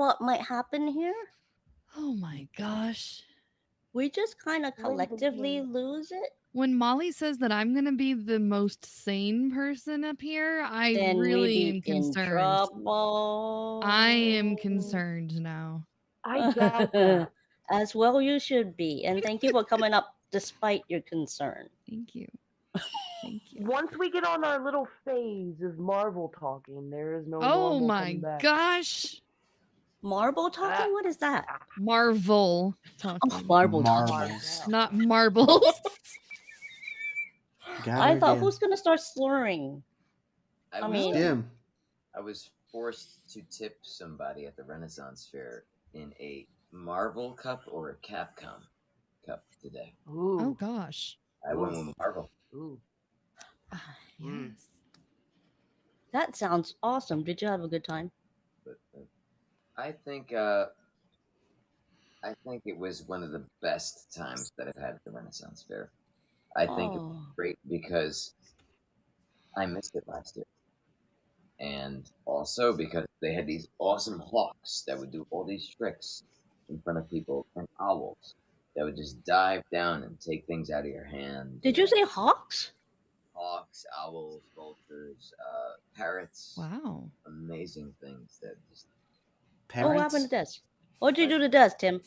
what might happen here? Oh my gosh. We just kind of collectively lose it. When Molly says that I'm going to be the most sane person up here, I Then we really be am in concerned. trouble. I am concerned now. I doubt that. As well you should be. And thank you for coming up despite your concern. Thank you. Thank you. Once we get on our little phase of Marvel talking, there is no Oh normal my coming back. gosh. Marble talking? What is that? Marvel Oh, talking. marble talking. Marbles. Not marbles. Got I her thought, again. who's going to start slurring? I mean- Jim. I was forced to tip somebody at the Renaissance Fair in a Marvel cup or a Capcom cup today. Ooh. Oh gosh. I went with Marvel. Ooh. Yes. That sounds awesome. Did you have a good time? But I think it was one of the best times that I've had at the Renaissance Fair. I think it was great because I missed it last year. And also because they had these awesome hawks that would do all these tricks in front of people, and owls that would just dive down and take things out of your hand. Did you say hawks? Hawks, owls, vultures, parrots. Wow. Amazing things that just... Oh, what happened to Des? What'd you do to Des, Tim?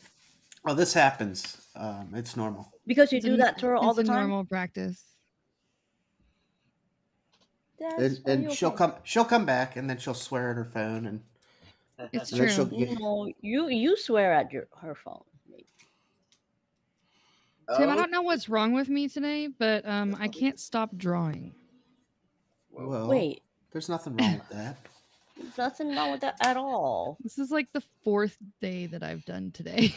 Oh, this happens. It's normal. Because you do that to her all the It's a time? normal practice. Des, And she'll come back, and then she'll swear at her phone, and It's and then she'll true. get- No, you swear at her phone. Tim, I don't know what's wrong with me today, but I can't stop drawing. Well, Wait. there's nothing wrong with that. There's nothing wrong with that at all. This is like the 4th day that I've done today.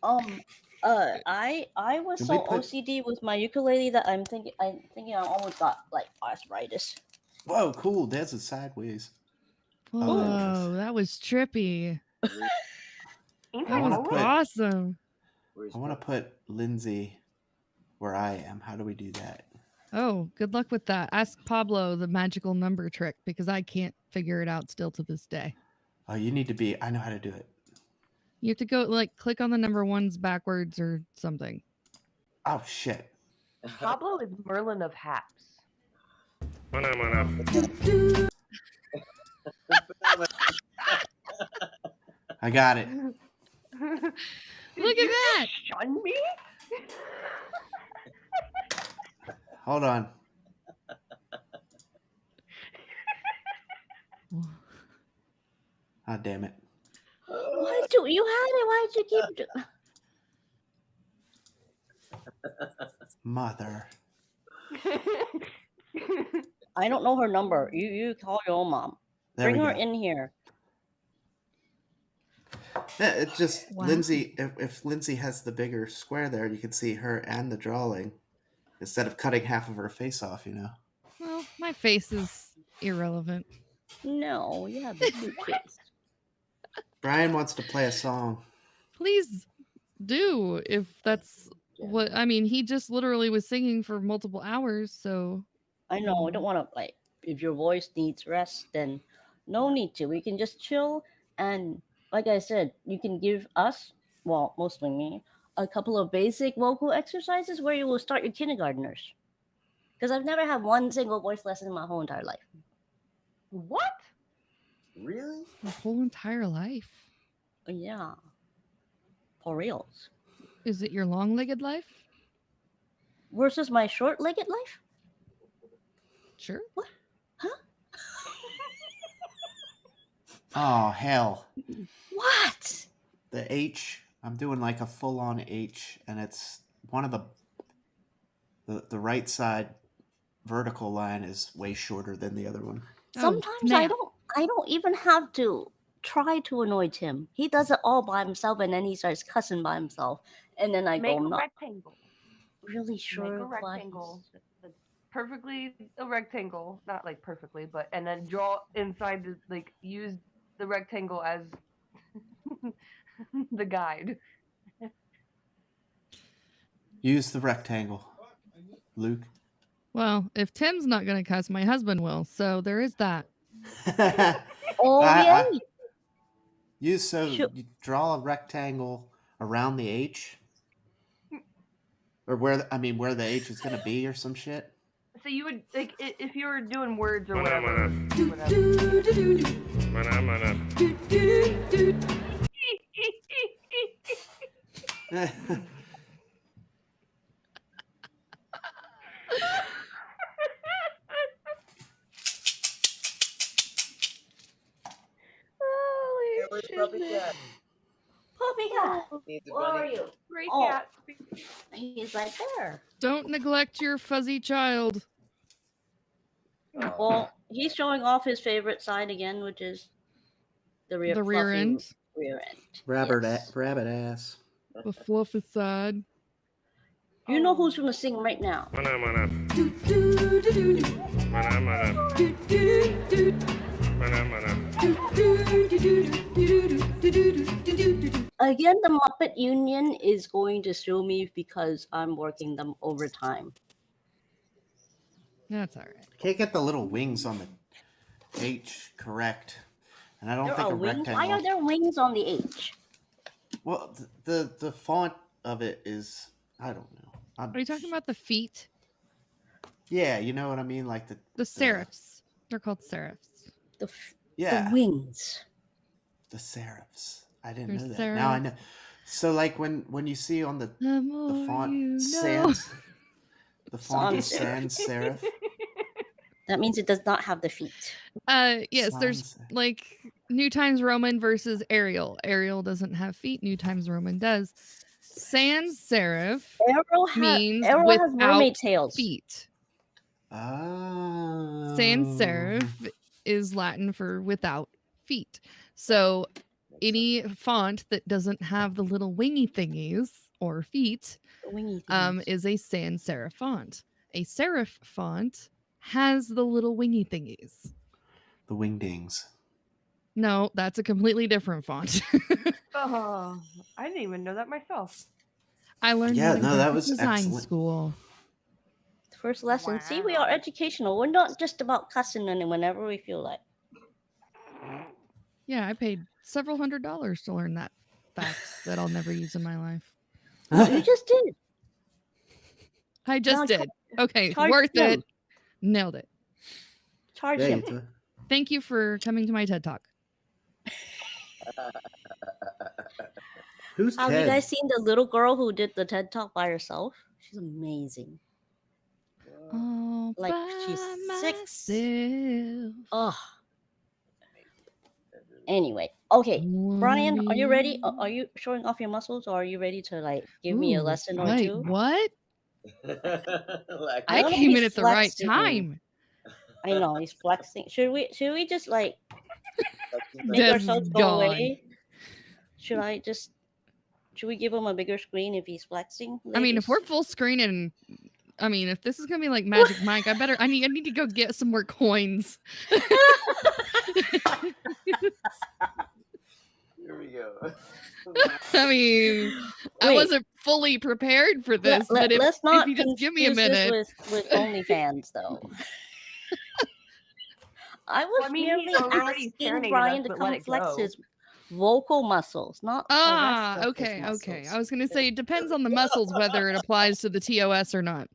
I was Can so we put- OCD with my ukulele that I'm thinking I almost got like arthritis. Whoa, cool. Des is sideways. Whoa, that was trippy. That was wanna put- awesome. I want to put Lindsay where I am. How do we do that? Oh, good luck with that. Ask Pablo the magical number trick because I can't figure it out still to this day. Oh, you need to be. I know how to do it. You have to go like click on the number ones backwards or something. Oh shit. Pablo is Merlin of Haps. I got it. Look at that. Shun me? Hold on. Ah, damn it. Why did you had it? Why did you keep Mother. I don't know her number. You call your own mom. There Bring we her go. in here. Yeah, it's just Wow. Lindsay. If Lindsay has the bigger square there, you can see her and the drawing instead of cutting half of her face off. You know. Well, my face is irrelevant. No, you have a cute face. Brian wants to play a song. Please do if that's what I mean. He just literally was singing for multiple hours, so I know. I don't want to like. If your voice needs rest, then no need to. We can just chill and, like I said, you can give us, well, mostly me, a couple of basic vocal exercises where you will start your kindergartners. Because I've never had one single voice lesson in my whole entire life. What? Really? my whole entire life. Yeah. For reals. Is it your long-legged life? Versus my short-legged life? Sure. What? Huh? Oh hell! What? The H. I'm doing like a full-on H, and it's one of the right side vertical line is way shorter than the other one. Sometimes I don't even have to try to annoy Tim. He does it all by himself, and then he starts cussing by himself, and then I Make go, a "No, rectangle. really sure." Make a rectangle. That's perfectly a rectangle. Not like perfectly, but and then draw inside the, like use the rectangle as the guide. Use the rectangle, Luke. Well, if Tim's not going to cuss, my husband will. So there is that. Oh I- yeah. You Sure. you draw a rectangle around the H, or where where the H is gonna be, or some shit. So you would like if you were doing words or Mana, whatever. mana, mana. Holy Where's shitness. PuppyCat? PuppyCat, Needs a where bunny. are you? Great Oh, cat. he's right there. Don't neglect your fuzzy child. Oh, Well, he's showing off his favorite side again, which is the rear, The rear fluffy end. rear end. Rabbit, Yes. rabbit ass. The fluffy side. You know who's gonna sing right now? Mana, mana. Mana, mana. Mana, mana. Again, the Muppet Union is going to sue me because I'm working them overtime. That's all right. Can't get the little wings on the H correct, and I don't There think are a wings. rectangle. Why are there wings on the H? Well, the font of it is, I don't know. Are you talking about the feet? Yeah, you know what I mean, like The serifs. They're called serifs. The yeah, wings. the serifs. I didn't There's know that. Now I serifs. know. So like when you see on the more font you know. sans, the font is Sans sans serif. That means it does not have the feet. Yes, there's Sans. like New Times Roman versus Arial. Arial doesn't have feet. New Times Roman does. Sans serif means Arrow has without mermaid tails. feet. Oh. Sans serif is Latin for without feet. So any font that doesn't have the little wingy thingies or feet The wingy things. is a sans serif font. A serif font has the little wingy thingies. The wingdings. No, that's a completely different font. Oh, I didn't even know that myself. I learned Yeah, that in no, that graphic was design excellent. school. First lesson. See, we are Wow. educational. We're not just about cussing anyone whenever we feel like. Yeah, I paid several $100s to learn that fact that I'll never use in my life. No, you just did. I just Now did. Okay, charge worth him. it. Nailed it. Charge Yeah, him. you do. Thank you for coming to my TED Talk. Who's Have you Ted? guys seen the little girl who did the TED Talk by herself? She's amazing. All Like, by she's 6. myself. Ugh. Anyway, okay. Brian, are you ready? Are you showing off your muscles, or are you ready to like give me a Ooh, lesson or wait, two? what? Like, I None of came in these at the right flexing. time. I know he's flexing. Should we just like make Dev's ourselves go gone. away? Should we give him a bigger screen if he's flexing? I mean, if ladies? we're full screen and if this is gonna be like Magic Mike, I need to go get some more coins. here we go. I mean, I Wait. wasn't fully prepared for this, but if let's not you just give me a confuse this minute. with OnlyFans though. I was Well, I mean, merely he's already asking staring at Brian us, to but let come it flex go. his vocal muscles, not the Ah, rest of his okay. muscles. I was gonna say it depends on the muscles whether it applies to the TOS or not.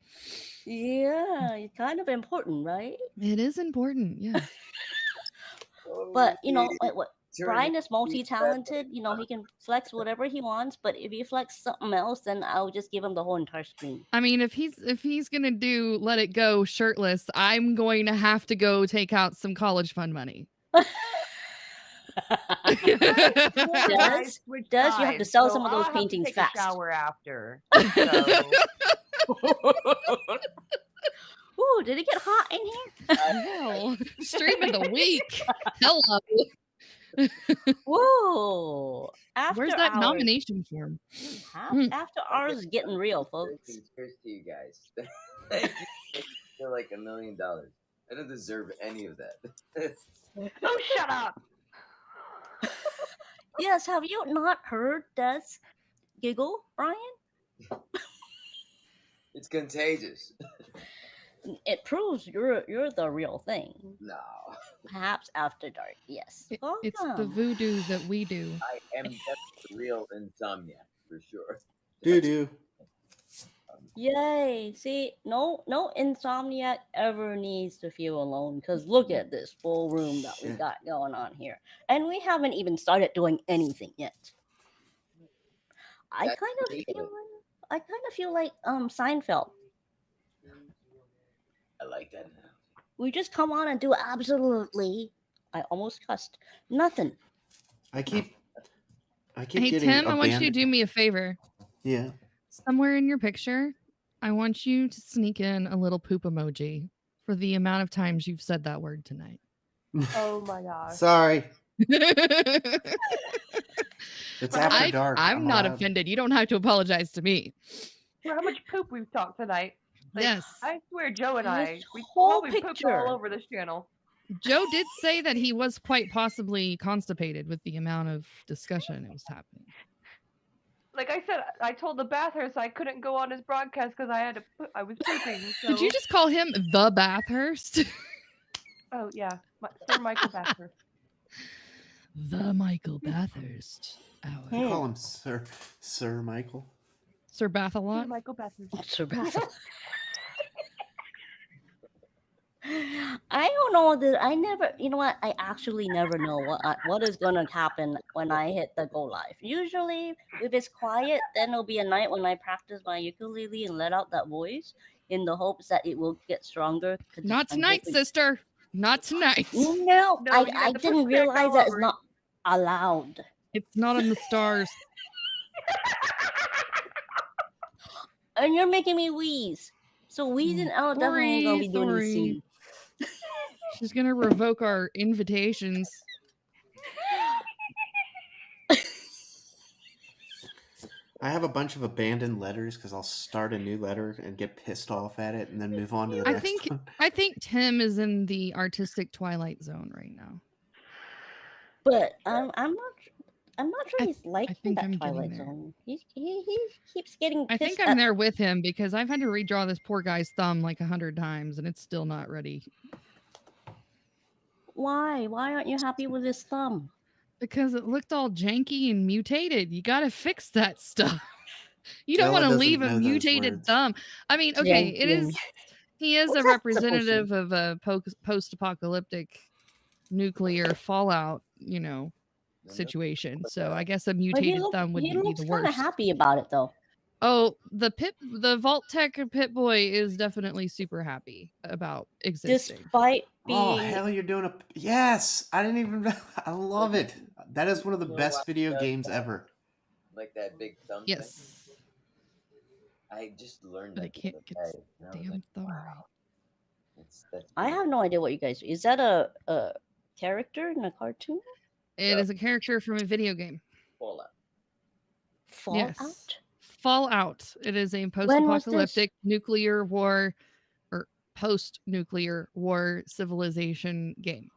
Yeah, it's kind of important, right? It is important, yeah. But you know, like what Turn Brian it is multi-talented. You know, he can flex whatever he wants. But if he flex something else, then I'll just give him the whole entire screen. I mean, if he's gonna do Let It Go shirtless, I'm going to have to go take out some college fund money. Guys, switch you have to sides, sell so some of those I'll have to paintings take fast. a shower after. So. Ooh, did it get hot in here? Hell, stream of the week. Hello. Whoa! After Where's that hours, nomination form? After hours is getting real, folks. Cheers to you guys. Thank you for like $1 million. I don't deserve any of that. Oh, shut up! Yes, have you not heard Des giggle, Brian? It's contagious. It proves you're the real thing. No, Perhaps after dark. Yes. It's the Welcome. voodoo that we do. I am definitely the real Insomniac for sure. Doo doo. Yay! See, no insomniac ever needs to feel alone. Cause look at this full room that we Shit. got going on here, and we haven't even started doing anything yet. I That's kind of me. feel, I kind of feel like Seinfeld. I like that. We just come on and do absolutely. I almost cussed. Nothing. I keep Hey getting Tim, I want you to abandoned. do me a favor. Yeah. Somewhere in your picture, I want you to sneak in a little poop emoji for the amount of times you've said that word tonight. Oh my gosh. Sorry. it's It's after dark. I'm not allowed. offended. You don't have to apologize to me. For how much poop we've talked tonight. Like, Yes. I swear, Joe and I, This we whole probably pooped picture. all over this channel. Joe did say that he was quite possibly constipated with the amount of discussion it was happening. Like I said, I told the Bathurst I couldn't go on his broadcast because I was pooping. So. Did you just call him the Bathurst? Oh yeah, Sir Michael Bathurst. The Michael Bathurst. You call him Sir Michael. Sir Bathalot? Sir Michael Bathurst. Sir Basil. I don't know that I never. You know what? I actually never know what is gonna happen when I hit the go live. Usually, if it's quiet, then it'll be a night when I practice my ukulele and let out that voice in the hopes that it will get stronger. Not tonight, sister. Not tonight. No, No, you I got the didn't PuppyCat realize that it's gallery. not allowed. It's not in the stars. And you're making me wheeze. So wheezing out definitely ain't gonna be doing Sorry. this soon. She's gonna revoke our invitations. I have a bunch of abandoned letters because I'll start a new letter and get pissed off at it and then move on to the next one. I think Tim is in the artistic twilight zone right now. But I'm not sure he's liking think that I'm getting Twilight there. Zone. He keeps getting I pissed think I'm at. there with him because I've had to redraw this poor guy's thumb like 100 times and it's still not ready. Why? Why aren't you happy with his thumb? Because it looked all janky and mutated. You gotta fix that stuff. You don't Ella want to doesn't leave a know those mutated words. thum. I mean, okay, Janky it and is. He is What's a that supposed to representative of a post-apocalyptic nuclear fallout, situation. So I guess a But mutated thumb he wouldn't be looks the kind of worst. happy about it though. Oh, the Vault Tech Pit Boy is definitely super happy about existing. Despite Oh, being hell, you're doing a... Yes! I didn't even... I love it. That is one of the best video games ever. Like that big thumb Yes. thing. I just learned But that I can't the get other this day, and I was damn like, thumb wow. right. That's I have no idea what you guys do. Is that a character in a cartoon? It is a character from a video game. Fallout. Fallout? Yes. Fallout. It is a When was post-apocalyptic nuclear war or post-nuclear war civilization game.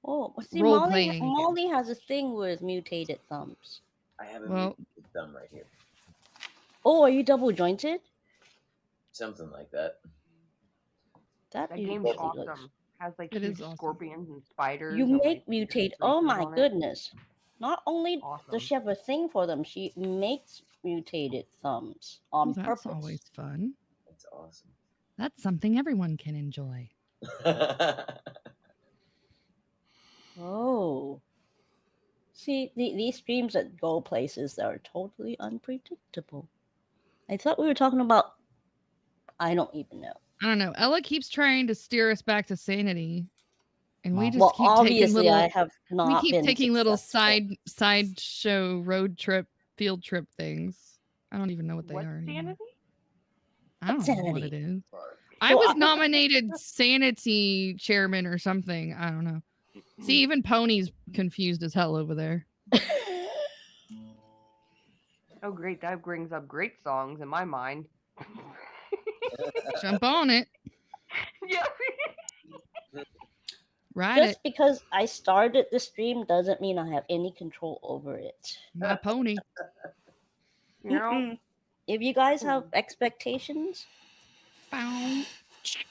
Oh, see, Role-playing game. Molly has a thing with mutated thumbs. I have a Well- mutated thumb right here. Oh, are you double jointed? Something like that. That That game's usually awesome. looks. Has like It huge is awesome. scorpions and spiders. You and, make like, mutate. tracers Oh my on it. goodness! Not only Awesome. does she have a thing for them, she makes mutated thumbs on That's purpose. always fun. That's awesome. That's something everyone can enjoy. Oh. See, these streams that go places that are totally unpredictable. I thought we were talking about. I don't even know. I don't know. Ella keeps trying to steer us back to sanity. And we Well, just Well, keep taking obviously, little I have not been little successful. sideshow road trip, field trip things. I don't even know what they What are anymore. sanity? I don't know what Sanity? it is. Sorry. I So was I- nominated sanity chairman or something. I don't know. See, even Pony's confused as hell over there. Oh, great. That brings up great songs in my mind. Jump on it. Yeah. Ride Just it. because I started the stream doesn't mean I have any control over it. My pony. You know? Mm-mm. If you guys have expectations, Bow.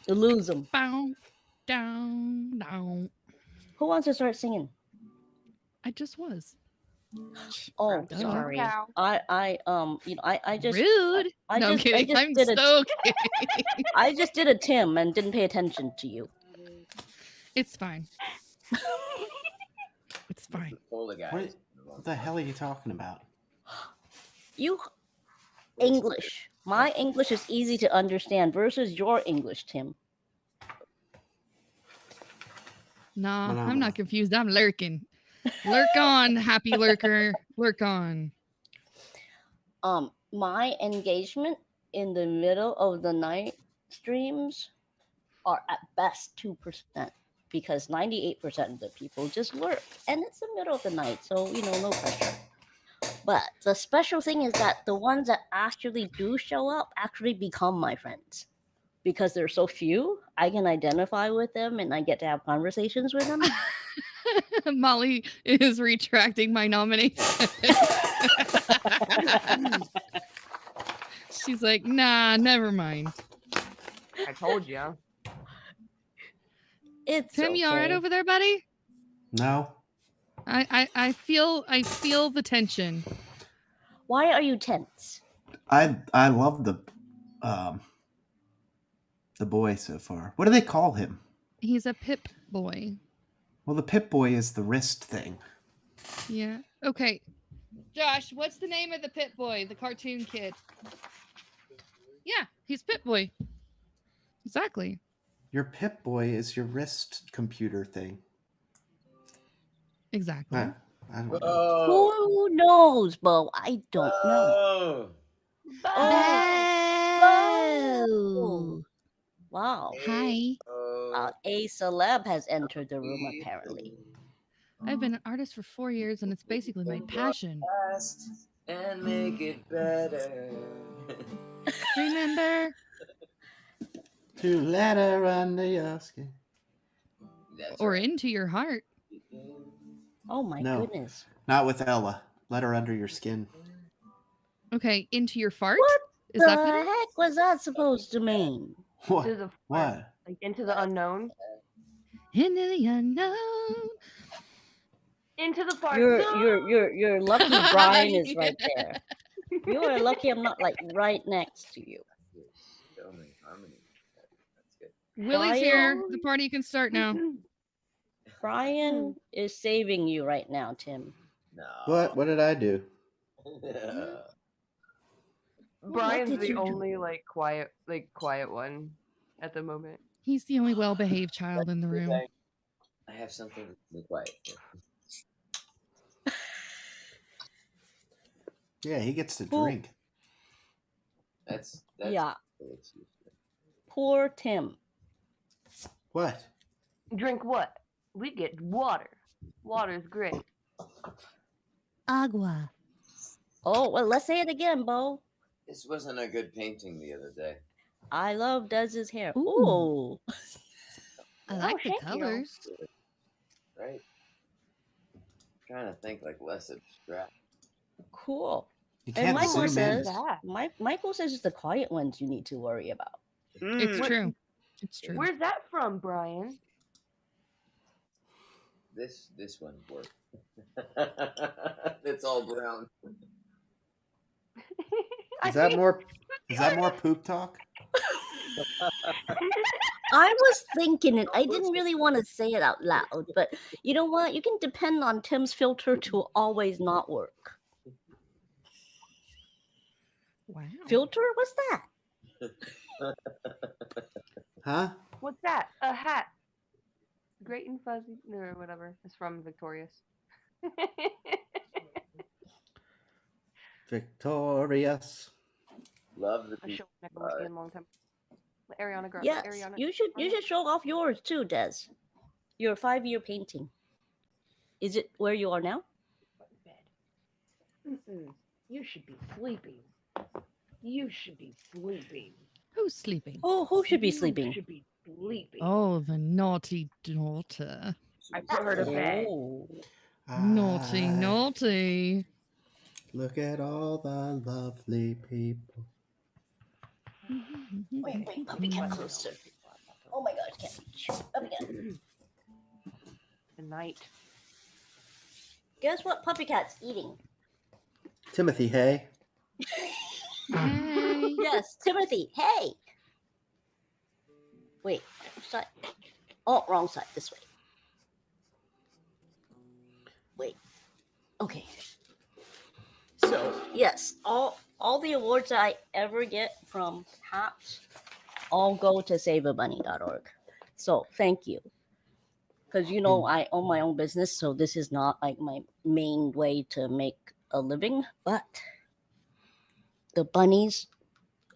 You lose them. Bow, down, down. Who wants to start singing? I just was. Oh, Round two, sorry. cow. I just Rude. No, I'm kidding. I'm did a so kidding. I just did a Tim and didn't pay attention to you. It's fine. It's fine. Hold the guys. What the hell are you talking about? You English. My English is easy to understand versus your English, Tim. Nah, Well, I'm not confused. I'm lurking. Lurk on, happy lurker. Lurk on. My engagement in the middle of the night streams are at best 2% because 98% of the people just lurk, and it's the middle of the night, so no pressure. But the special thing is that the ones that actually do show up actually become my friends. Because they're so few, I can identify with them and I get to have conversations with them. Molly is retracting my nomination. She's like, nah, never mind. I told you. It's Tim, you all right okay. over there, buddy? No. I feel the tension. Why are you tense? I love the boy so far. What do they call him? He's a Pip boy. Well, the Pip Boy is the wrist thing. Yeah. Okay. Josh, what's the name of the Pip Boy, the cartoon kid? Yeah, he's Pip Boy. Exactly. Your Pip Boy is your wrist computer thing. Exactly. I don't know. Oh. Who knows, Bo? I don't know. Oh. Wow. Hi. A celeb has entered the room apparently. I've been an artist for 4 years, and it's basically my passion. And make it better. Remember? To let her under your skin. Or into your heart. Oh my goodness. Not with Ella. Let her under your skin. Okay, into your fart? What Is that the better? heck was that supposed to mean? What? There's a What? like into the unknown. Into the unknown. Into the fart. You're lucky Brian is right there. You are lucky I'm not like right next to you. That's good. Willie's here. The party can start now. Brian is saving you right now, Tim. No. What did I do? Brian's did the you do? only quiet one at the moment. He's the only well-behaved child in the room. I have something to be quiet. Yeah, he gets to drink. That's Yeah. Poor Tim. What? Drink what? We get water. Water's great. Agua. Oh, well, let's say it again, Bo. This wasn't a good painting the other day. I love Dez's hair. Ooh. Ooh. I like the thank you. colors. Right? I'm trying to think less abstract. Cool. You And can't Michael zoom in. says, that? Michael says it's the quiet ones you need to worry about. It's Where- true. It's true. Where's that from, Brian? This one worked. It's all brown. Is that more poop talk? I was thinking it. I didn't really want to say it out loud, but you know what? You can depend on Tim's filter to always not work. Wow. Filter? What's that? Huh? What's that? A hat. Great and fuzzy, or whatever. It's from Victorious. Victorious. Love the I people. showed Nicholas in a long time. Ariana Grande. Yes, Ariana. you should show off yours too, Des. Your 5-year painting. Is it where you are now? You should be sleeping. You should be sleeping. Who's sleeping? Oh, who should be You sleeping? should be sleeping. Oh, the naughty daughter. I put her to bed. Oh. Naughty, Ah, naughty. Look at all the lovely people. Wait, PuppyCat closer. Oh my god, can't reach. Up again. The night. Guess what PuppyCat's eating? Timothy, hey. Hey. Yes, Timothy. Hey. Wait, which side? Oh, wrong side. This way. Wait. Okay. So yes, all the awards I ever get from PAPS all go to SaveABunny.org. So thank you. Because I own my own business, so this is not like my main way to make a living. But the bunnies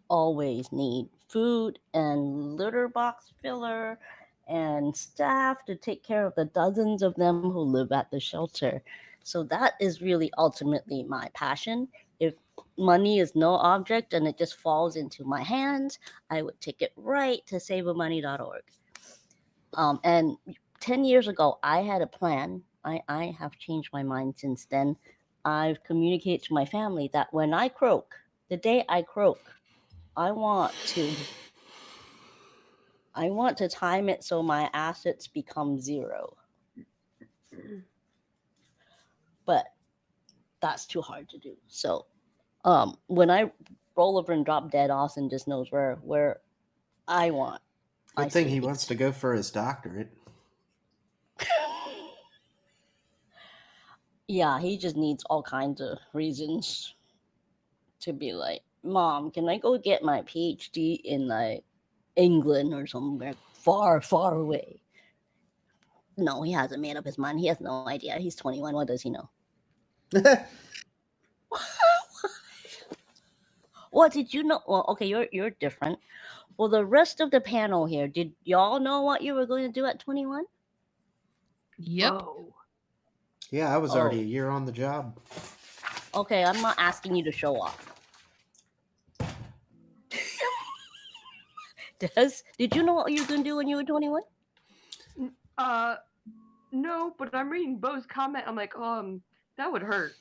always need food and litter box filler and staff to take care of the dozens of them who live at the shelter. So that is really ultimately my passion. If money is no object and it just falls into my hands, I would take it right to saveamoney.org. And 10 years ago, I had a plan. I have changed my mind since then. I've communicated to my family that when I croak, the day I croak, I want to time it so my assets become zero. But that's too hard to do. So when I roll over and drop dead, Austin just knows where I want my Good thing he savings. wants to go for his doctorate. Yeah, he just needs all kinds of reasons to be like, Mom, can I go get my PhD in like England or somewhere far, far away? No, he hasn't made up his mind. He has no idea. He's 21. What does he know? What did you know? Well, okay, you're different. Well, the rest of the panel here, did y'all know what you were going to do at 21? Yep. Whoa. Yeah, I was already a Oh, year on the job. okay. I'm not asking you to show off. Did you know what you were going to do when you were 21? No, but I'm reading Bo's comment. I'm like, that would hurt.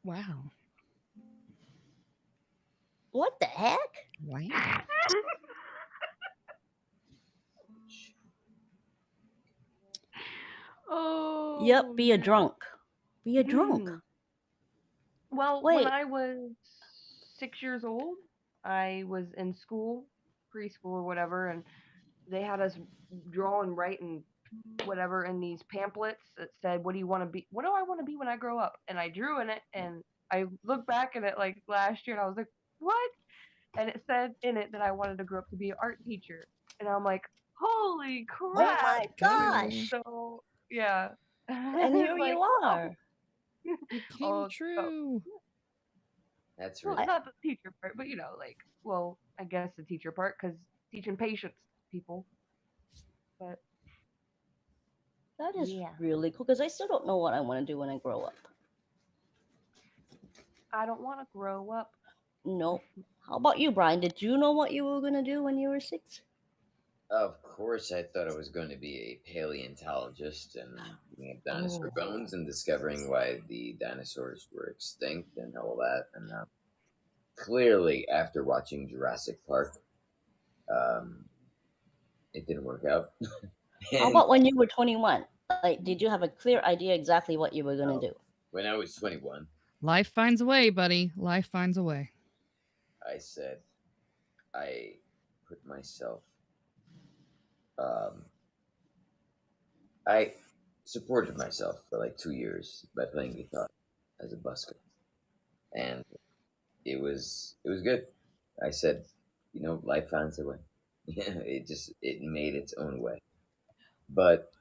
Wow. What the heck? Wow. Oh. Yep, be a man. drunk. Be a drunk. Well, when Wait, I was 6 years old, I was in school, preschool or whatever, and they had us draw and write and whatever in these pamphlets that said, "What do you want to be? What do I want to be when I grow up?" And I drew in it, and I looked back at it like last year, and I was like, "What?" And it said in it that I wanted to grow up to be an art teacher, and I'm like, "Holy oh crap!" my Cool. gosh. So yeah, And here it's you like, wow. are. It came Oh, true. That's well, really I, not the teacher part, but like, well, I guess the teacher part because teaching patience people. But that is yeah, really cool because I still don't know what I want to do when I grow up. I don't want to grow up. Nope. How about you, Brian? Did you know what you were going to do when you were 6? Of course, I thought I was going to be a paleontologist and looking at dinosaur Oh, bones and discovering why the dinosaurs were extinct and all that. And clearly, after watching Jurassic Park, um, it didn't work out. How And about when you were 21? Like, did you have a clear idea exactly what you were going to do? when I was 21, Life finds a way, buddy. Life finds a way. I said I put myself. Um, I supported myself for like 2 years by playing guitar as a busker, and it was good. I said, life finds a way. Yeah, it made its own way. But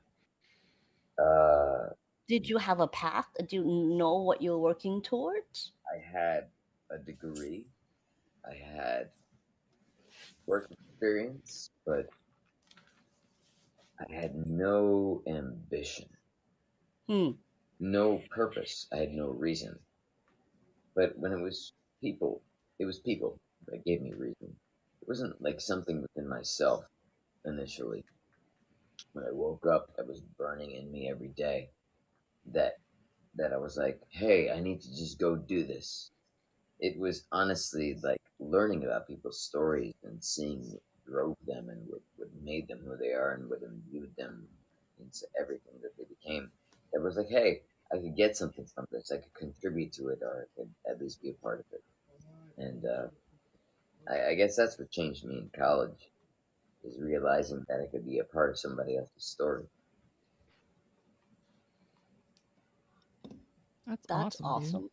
uh, Did you have a path? Do you know what you were working towards? I had a degree, I had work experience, but I had no ambition, Hmm. no purpose. I had no reason. But when it was people that gave me reason. It wasn't like something within myself initially. When I woke up, that was burning in me every day. That that I was like, hey, I need to just go do this. It was honestly like learning about people's stories and seeing what drove them and what made them who they are and what imbued them into everything that they became. It was like, hey, I could get something from this. I could contribute to it, or I could at least be a part of it. And I guess that's what changed me in college, is realizing that I could be a part of somebody else's story. That's That's awesome, dude. awesome.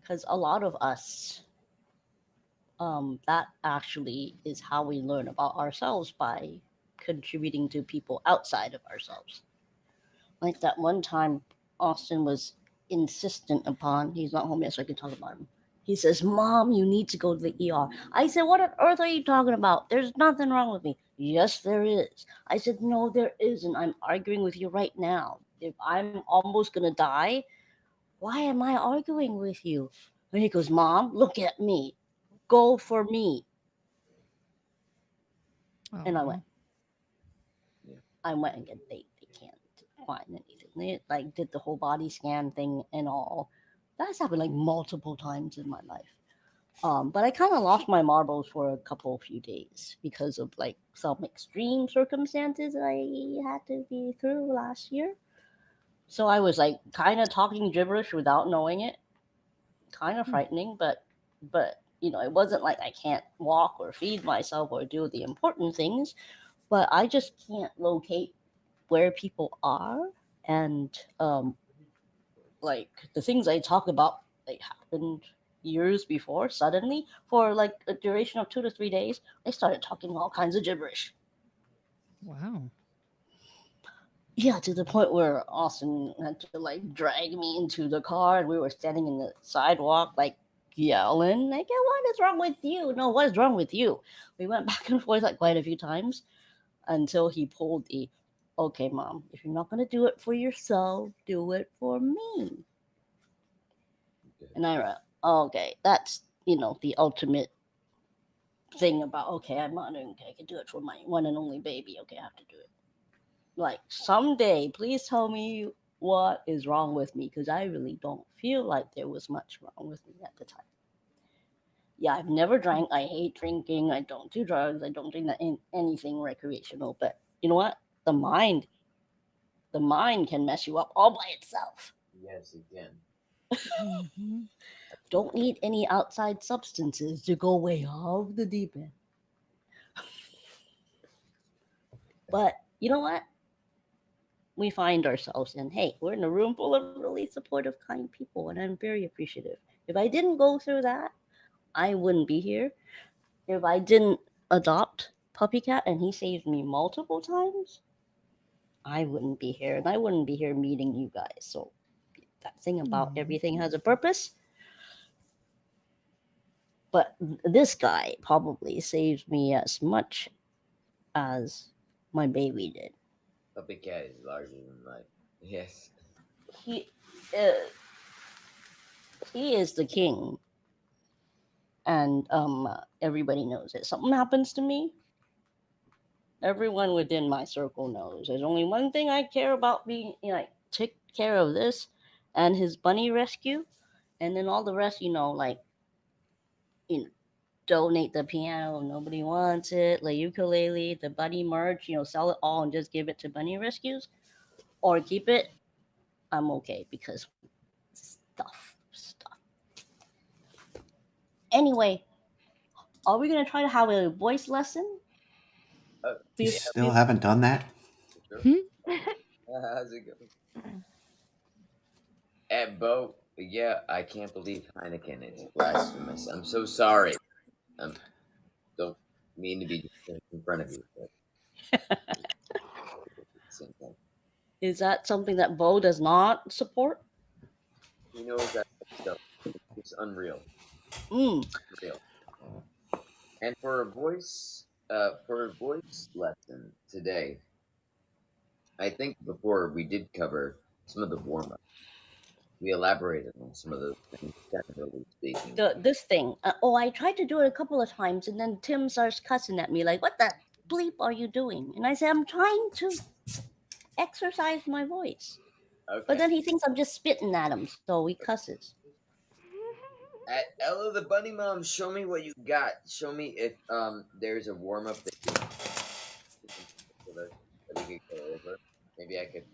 Because a lot of us, that actually is how we learn about ourselves by contributing to people outside of ourselves. Like that one time, Austin was insistent upon, he's not home yet, so I can talk about him. He says, Mom, you need to go to the ER. I said, What on earth are you talking about? There's nothing wrong with me. Yes, there is. I said, No, there isn't. I'm arguing with you right now. If I'm almost going to die, why am I arguing with you? And he goes, Mom, look at me. Go for me. And I Oh, went, Yeah. and get they can't find anything. They like did the whole body scan thing and all. That's happened like multiple times in my life. But I kind of lost my marbles for a couple few days because of like some extreme circumstances I had to be through last year. So I was like kind of talking gibberish without knowing it, kind of Hmm. frightening, but it wasn't like I can't walk or feed myself or do the important things, but I just can't locate where people are, and like the things I talk about like happened years before. Suddenly, for like a duration of 2 to 3 days, I started talking all kinds of gibberish. wow. Yeah, to the point where Austin had to like drag me into the car, and we were standing in the sidewalk, like yelling, like, "Yeah, what is wrong with you? No, what is wrong with you?" We went back and forth like quite a few times until he pulled the, "Okay, Mom, if you're not gonna do it for yourself, do it for me." Okay. And I went, "Okay, that's the ultimate thing about, okay, I'm honoring, okay, I can do it for my one and only baby. Okay, I have to do it. Like someday, please tell me what is wrong with me, because I really don't feel like there was much wrong with me at the time. Yeah, I've never drank. I hate drinking. I don't do drugs. I don't do anything recreational. But you know what? The mind can mess you up all by itself. Yes, again. Hmm. Don't need any outside substances to go way off the deep end. But you know what? We find ourselves in, hey, we're in a room full of really supportive, kind people, and I'm very appreciative. If I didn't go through that, I wouldn't be here. If I didn't adopt PuppyCat and he saved me multiple times, I wouldn't be here, and I wouldn't be here meeting you guys. So that thing about Aw. everything has a purpose. But this guy probably saved me as much as my baby did. Puppy Cat is larger than life. Yes. He, uh, he is the king, and everybody knows it. Something happens to me, everyone within my circle knows. There's only one thing I care about: being, like, take care of this and his bunny rescue, and then all the rest, like, you know, donate the piano if nobody wants it, the ukulele, the bunny merch, sell it all and just give it to bunny rescues, or keep it. I'm okay because stuff. Anyway, are we gonna try to have a voice lesson? You Yeah, Bef- still bef- haven't done that? for sure. Hmm? How's it going? At Bo, yeah, I can't believe Heineken. It's blasphemous. I'm so sorry. I don't mean to be in front of you, but at the same time, is that something that Bo does not support? he knows that stuff. It's unreal, Mm. unreal. And for a voice lesson today, I think before we did cover some of the warm up, we elaborated on some of those things, generally speaking. This thing. I tried to do it a couple of times, and then Tim starts cussing at me like, "What the bleep are you doing?" And I say, "I'm trying to exercise my voice." But Okay, then he thinks I'm just spitting at him, so he cusses. At Ella the Bunny Mom, show me what you got. Show me if there's a warm up that you in particular that we could go over. Maybe I could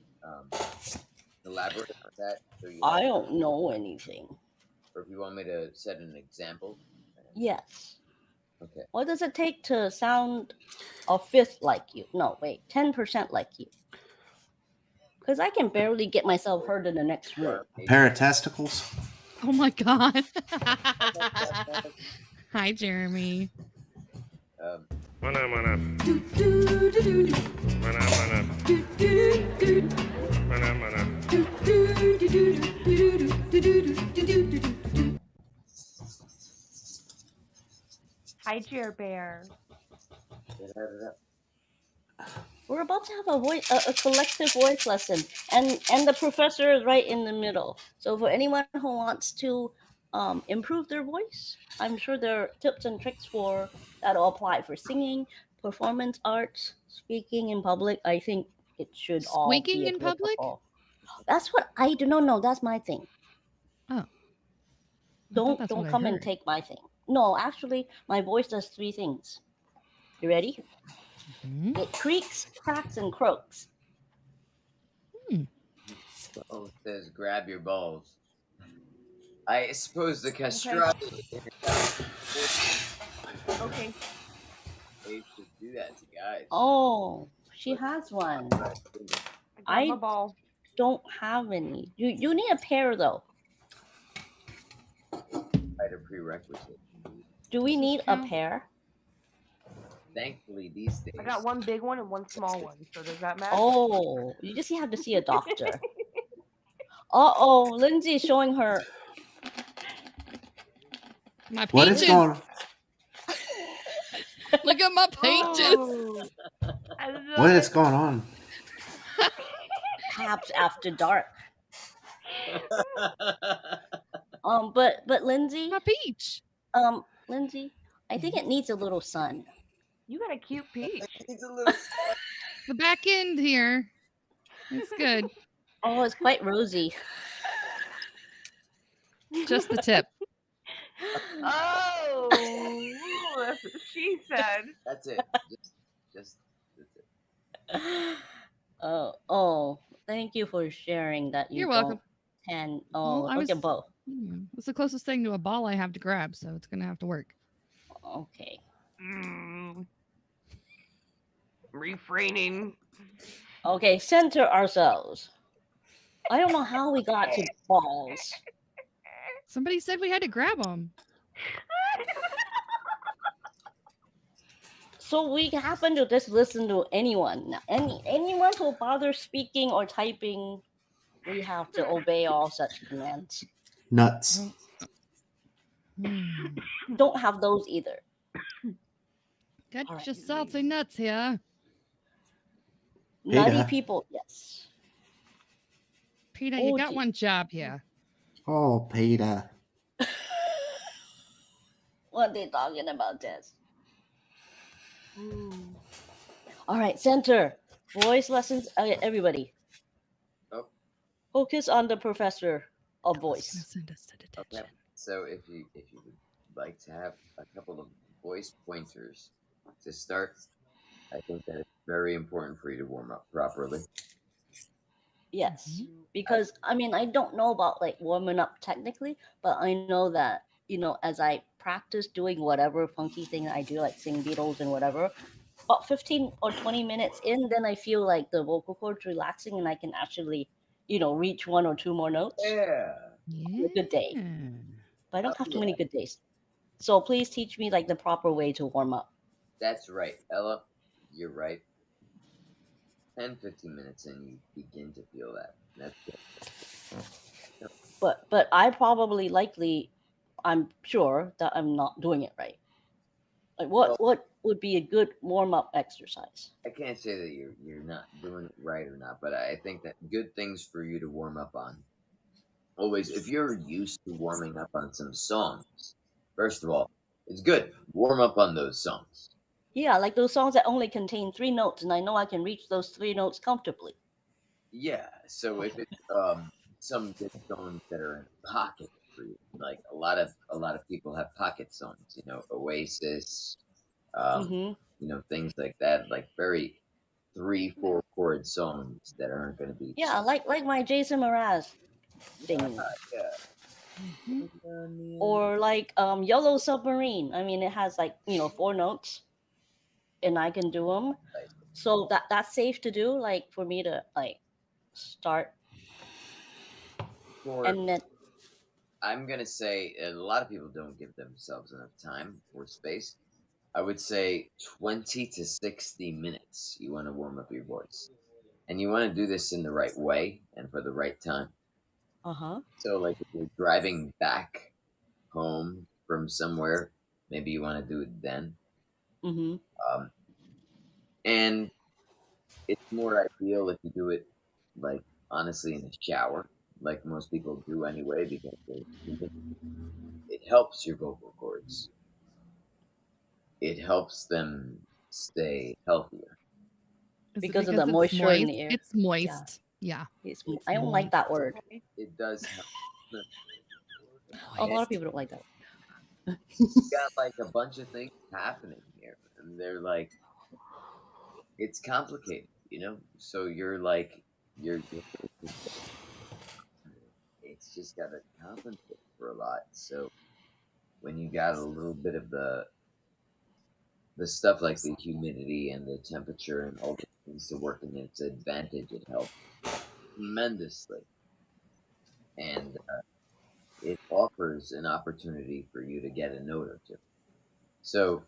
elaborate on that so you I have, don't know anything. or if you want me to set an example. Yes. Okay. What does it take to sound a fifth like you? No, wait, 10% like you. Because I can barely get myself heard in the next room. A pair of testicles. Oh my god. Hi, Jeremy. Mana mana. Mana mana. Mana mana. Hi, Chair Bear. We're about to have a collective voice lesson, and the professor is right in the middle. So for anyone who wants to improve their voice, I'm sure there are tips and tricks for that'll apply for singing, performance arts, speaking in public. I think it should all Squeaking be in public? applicable. That's what I do. No, that's my thing. Oh. I thought Don't that's what I come and heard. take my thing. No, actually, my voice does 3 things. You ready? Mhm. It creaks, cracks, and croaks. Oh, it says grab your balls. I suppose the castrati Okay. they should do that to guys. Oh, she has one. I got my I ball. don't have any. You need a pair though. Quite a prerequisite. Do we Does this need a count? pair? Thankfully, these days. I got one big one and one small one. So does that matter? Oh, you just have to see a doctor. Uh-oh, Lindsay's showing her. My What is peaches. going? Look at my peaches. Ooh, I love What is it. going on? Perhaps after dark. But Lindsay, My peach. Lindsay, I think it needs a little sun. You got a cute peach. It's a little. The back end here. It's good. Oh, it's quite rosy. Just the tip. Oh, that's what she said. That's it. Just that's it. Oh, thank you for sharing that you You're welcome. can. Well, Oh, I okay, was- both. It's the closest thing to a ball I have to grab, so it's gonna have to work. Okay. Refraining. Okay, center ourselves. I don't know how we got to balls. Somebody said we had to grab them. So we happen to just listen to anyone. Anyone who bothers speaking or typing, we have to obey all such commands. Nuts. Don't have those either. Got All right. just salty nuts here. Nutty Peter. people, yes. Peter, Oh, you got gee. one job here. Oh, Peter. What are they talking about, Des? All right, center. Voice lessons. Everybody. Oh. Focus on the professor of voice. Send us to detention. Okay. So if you would like to have a couple of voice pointers to start, I think that it's very important for you to warm up properly. Yes, because I mean I don't know about like warming up technically, but I know that as I practice doing whatever funky thing I do, like sing Beatles and whatever, about 15 or 20 minutes in, then I feel like the vocal cords relaxing and I can actually reach 1 or 2 more notes. Yeah. A good day. But I don't have too many good days. So please teach me like the proper way to warm up. That's right, Ella. You're right. 10, 15 minutes in, you begin to feel that. That's good. But I'm sure that I'm not doing it right. Like what would be a good warm up exercise? I can't say that you're not doing it right or not, but I think that good things for you to warm up on. Always, if you're used to warming up on some songs, first of all, it's good. Warm up on those songs. Yeah, like those songs that only contain 3 notes, and I know I can reach those 3 notes comfortably. Yeah, so if it's some good songs that are in a pocket, for you. Like a lot of people have pocket songs, you know, Oasis, Mm-hmm. you know, things like that, like very 3-4 chord songs that aren't going to be Yeah, like my Jason Mraz thing, yeah. or like Yellow Submarine. I mean, it has like 4 notes, and I can do them. So that's safe to do. Like for me to like start For and then. I'm gonna say a lot of people don't give themselves enough time or space. I would say 20 to 60 minutes. You want to warm up your voice, and you want to do this in the right way and for the right time. Uh-huh. So, like, if you're driving back home from somewhere, maybe you want to do it then. Mm-hmm. Um, and it's more ideal if you do it, like, honestly, in the shower, like most people do anyway, because it helps your vocal cords. It helps them stay healthier. Is it Because of the because it's moisture in moist? the air. It's moist. Yeah. It's I don't like that word. it does help. A And lot of people don't like that. got like a bunch of things happening here, and they're like, it's complicated, you know. So you're like, you're it's just got to compensate for a lot. So when you got a little bit of the stuff like the humidity and the temperature and all the things to work in its advantage, it helps tremendously, and it offers an opportunity for you to get a note or two. So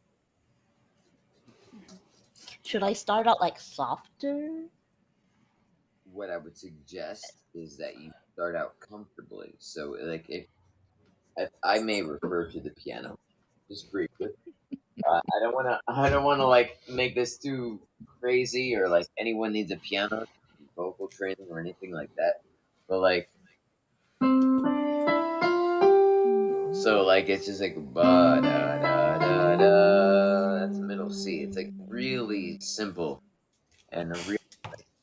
Should I start out like softer? what I would suggest is that you start out comfortably. So like if I may refer to the piano just briefly. I don't want to like make this too crazy or like anyone needs a piano vocal training or anything like that. But like so like it's just like ba da da da da. That's the middle C. It's like really simple and a really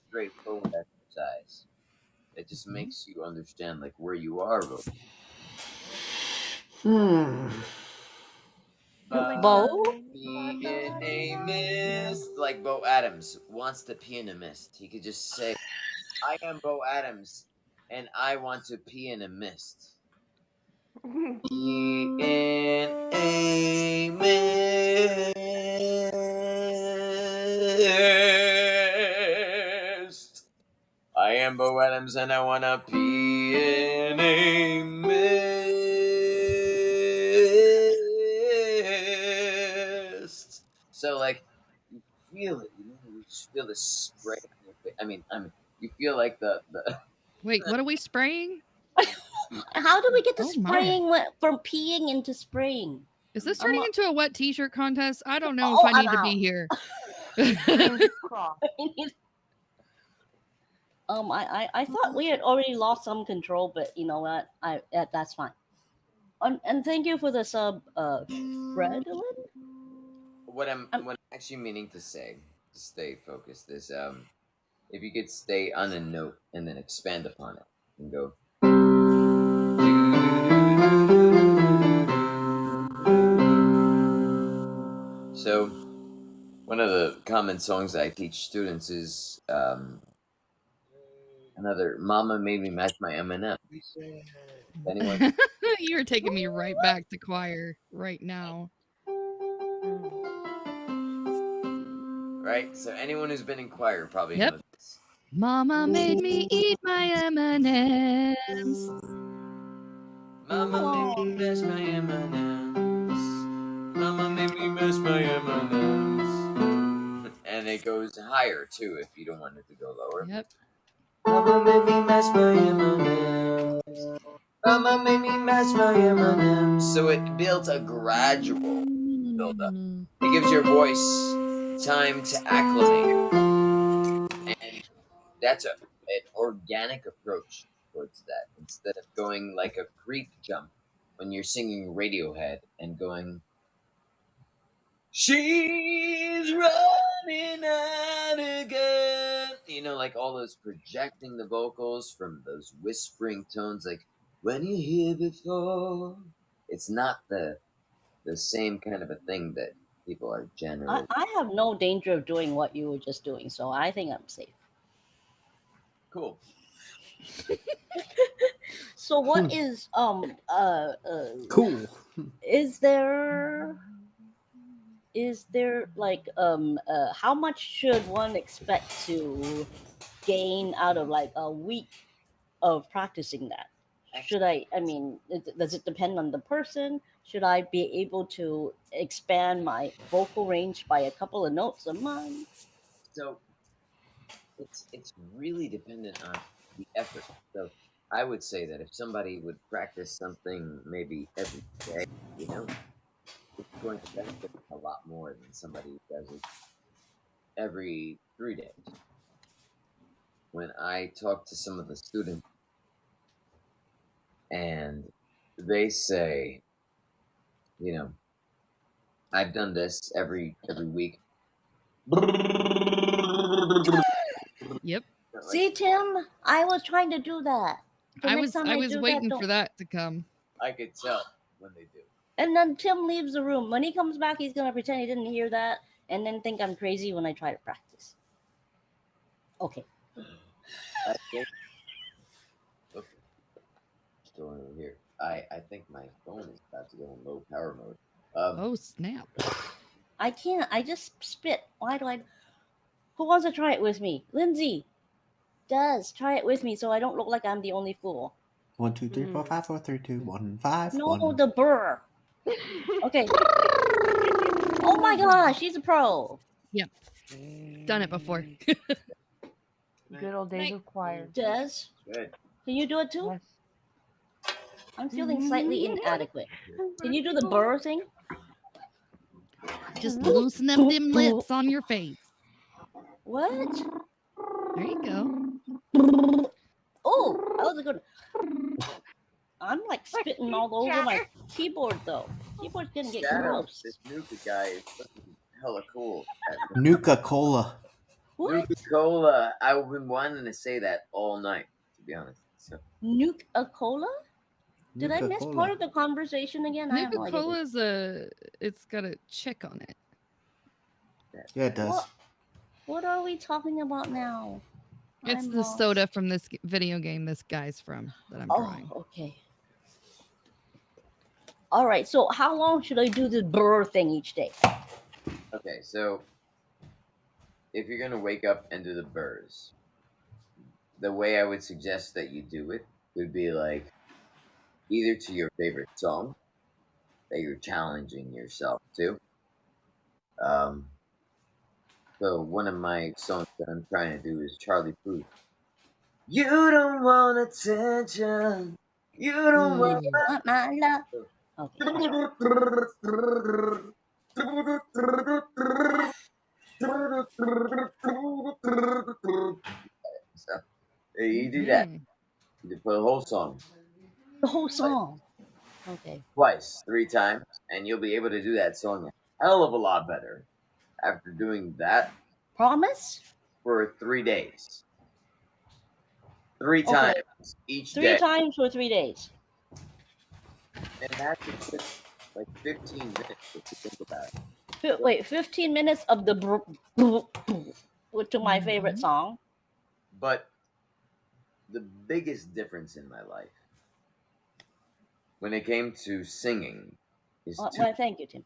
straightforward exercise. It just makes you understand like where you are. Bow? Be in a mist, like Bo Adams wants to pee in a mist. He could just say, "I am Bo Adams, and I want to pee in a mist." Be in a mist. I am Bo Adams, and I wanna pee in a mist. So like you feel it, you know, you just feel the spray on your face. I mean, you feel like the Wait, what are we spraying? How do we get to Oh my. spraying from peeing into spraying? Is this I'm turning not, into a wet t-shirt contest? I don't know if oh, I I'm need to out. be here. Cross. I thought we had already lost some control, but you know what? That's fine. And thank you for the sub, Fred. what I'm actually meaning to say to stay focused is if you could stay on a note and then expand upon it and go. So one of the common songs I teach students is another "Mama Made Me Match My M&Ms." Anyone? You're taking me right back to choir right now. Right? So anyone who's been in choir probably Yep. knows this. Mama made me eat my M&Ms. Mama made me mash my M&Ms. Mama made me mash my M&Ms. And it goes higher too if you don't want it to go lower. Yep. Mama made me mash my M&Ms. Mama made me mash my M&Ms. So it builds a gradual build up. It gives your voice time to acclimate. And that's an organic approach towards that instead of going like a creep jump when you're singing Radiohead and going, she's running out again. You know, like all those projecting the vocals from those whispering tones. Like when you're here before. It's not the same kind of a thing that people are generally. I have no danger of doing what you were just doing, so I think I'm safe. Cool. So what is Cool. is there like how much should one expect to gain out of like a week of practicing that? Should I mean, does it depend on the person? Should I be able to expand my vocal range by a couple of notes a month? So it's really dependent on the effort. So I would say that if somebody would practice something maybe every day, you know, it's going to benefit a lot more than somebody who does it every 3 days. When I talk to some of the students and they say, you know, I've done this every week. Yep. See, Tim, I was trying to do that. So next time I I was do waiting that, for don't. that to come. I could tell when they do. And then Tim leaves the room. When he comes back, he's gonna pretend he didn't hear that, and then think I'm crazy when I try to practice. Okay. I think. Okay, still over here. I think my phone is about to go in low power mode. Oh snap! I can't. I just spit. Why do I? Who wants to try it with me? Lindsay does. Try it with me so I don't look like I'm the only fool. 1, 2, 3, 4, 5, 4, 3, 2, 1, 5, No, 1. the burr. Okay. Oh my gosh, she's a pro. Yep, done it before. Good old days of choir. Des, Good. can you do it too? Yes. I'm feeling slightly inadequate. Can you do the burr thing? Just loosen up them lips on your face. What? There you go. Oh, that was a good. I'm like spitting all over my keyboard though. Keyboard's gonna get Shadow, gross. this Nuka guy is looking hella cool. Nuka Cola. What? Nuka Cola. I've been wanting to say that all night, to be honest. So Nuke a cola? Did I Nuka miss Cola. part of the conversation again? I have no Nuka idea. Cola's it's got a chick on it. Yeah, it does. What are we talking about now? It's I'm the lost. soda from this video game this guy's from that I'm drawing. Oh, okay. All right. So how long should I do this burr thing each day? okay, so if you're gonna wake up and do the burrs, the way I would suggest that you do it would be like either to your favorite song that you're challenging yourself to. So one of my songs that I'm trying to do is Charlie Puth. You don't want attention. You don't want. Want my love? Okay. So you do that. You do the whole song The whole song. Okay. twice, 3 times, and you'll be able to do that song a hell of a lot better after doing that Promise? for 3 days. 3 Okay. times each 3 day. times for 3 days. And that could take like 15 minutes if you think about it. Wait, 15 minutes of the to my favorite song. But the biggest difference in my life when it came to singing is Well, thank you, Tim.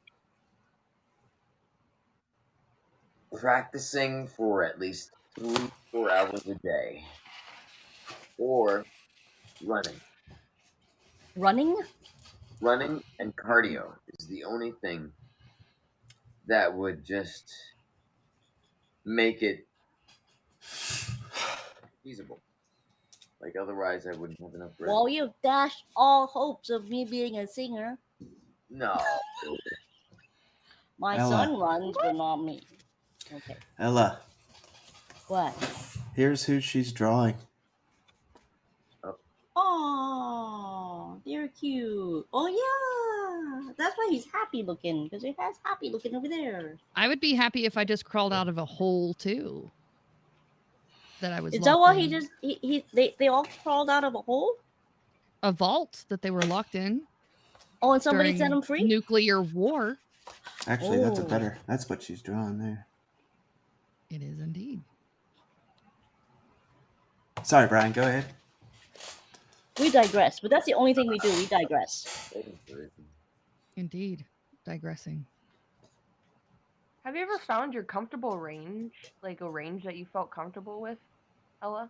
practicing for at least 3-4 hours a day or running. Running and cardio is the only thing that would just make it feasible. Like otherwise I wouldn't have enough breath. Well, you've dashed all hopes of me being a singer. No. My Ella. son runs, but not me. Okay. Ella, What? here's who she's drawing. Oh, they're cute. Oh yeah, that's why he's happy looking, because he has happy looking over there. I would be happy if I just crawled out of a hole too. That I was. Is that why in. he just they all crawled out of a hole? a vault that they were locked in Oh, and somebody set during them free? nuclear war. Actually, that's a Oh. better. That's what she's drawing there. It is indeed. Sorry, Brian. Go ahead. We digress, but that's the only thing we do. We digress. Waiting for it. Indeed. Digressing. Have you ever found your comfortable range, like a range that you felt comfortable with, Ella?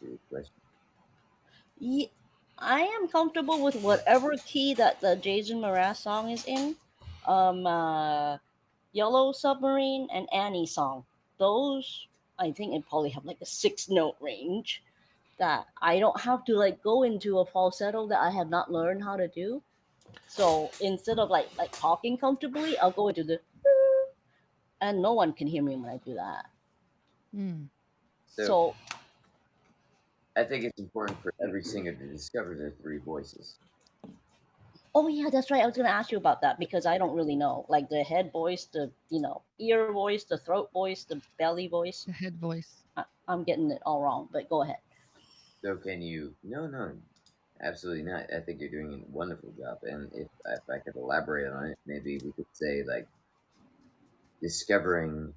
Good question. Ye- I am comfortable with whatever key that the Jason Mraz song is in. Yellow Submarine and Annie song. Those, I think it probably have like a 6 note range that I don't have to like go into a falsetto that I have not learned how to do. So instead of like talking comfortably, I'll go into the and no one can hear me when I do that. Mm. So So I think it's important for every singer to discover their 3 voices. oh yeah, that's right. I was gonna ask you about that because I don't really know. Like the head voice, the ear voice, the throat voice, the belly voice. The head voice. I'm getting it all wrong, but go ahead. So can you? No, absolutely not. I think you're doing a wonderful job. And if I could elaborate on it, maybe we could say like discovering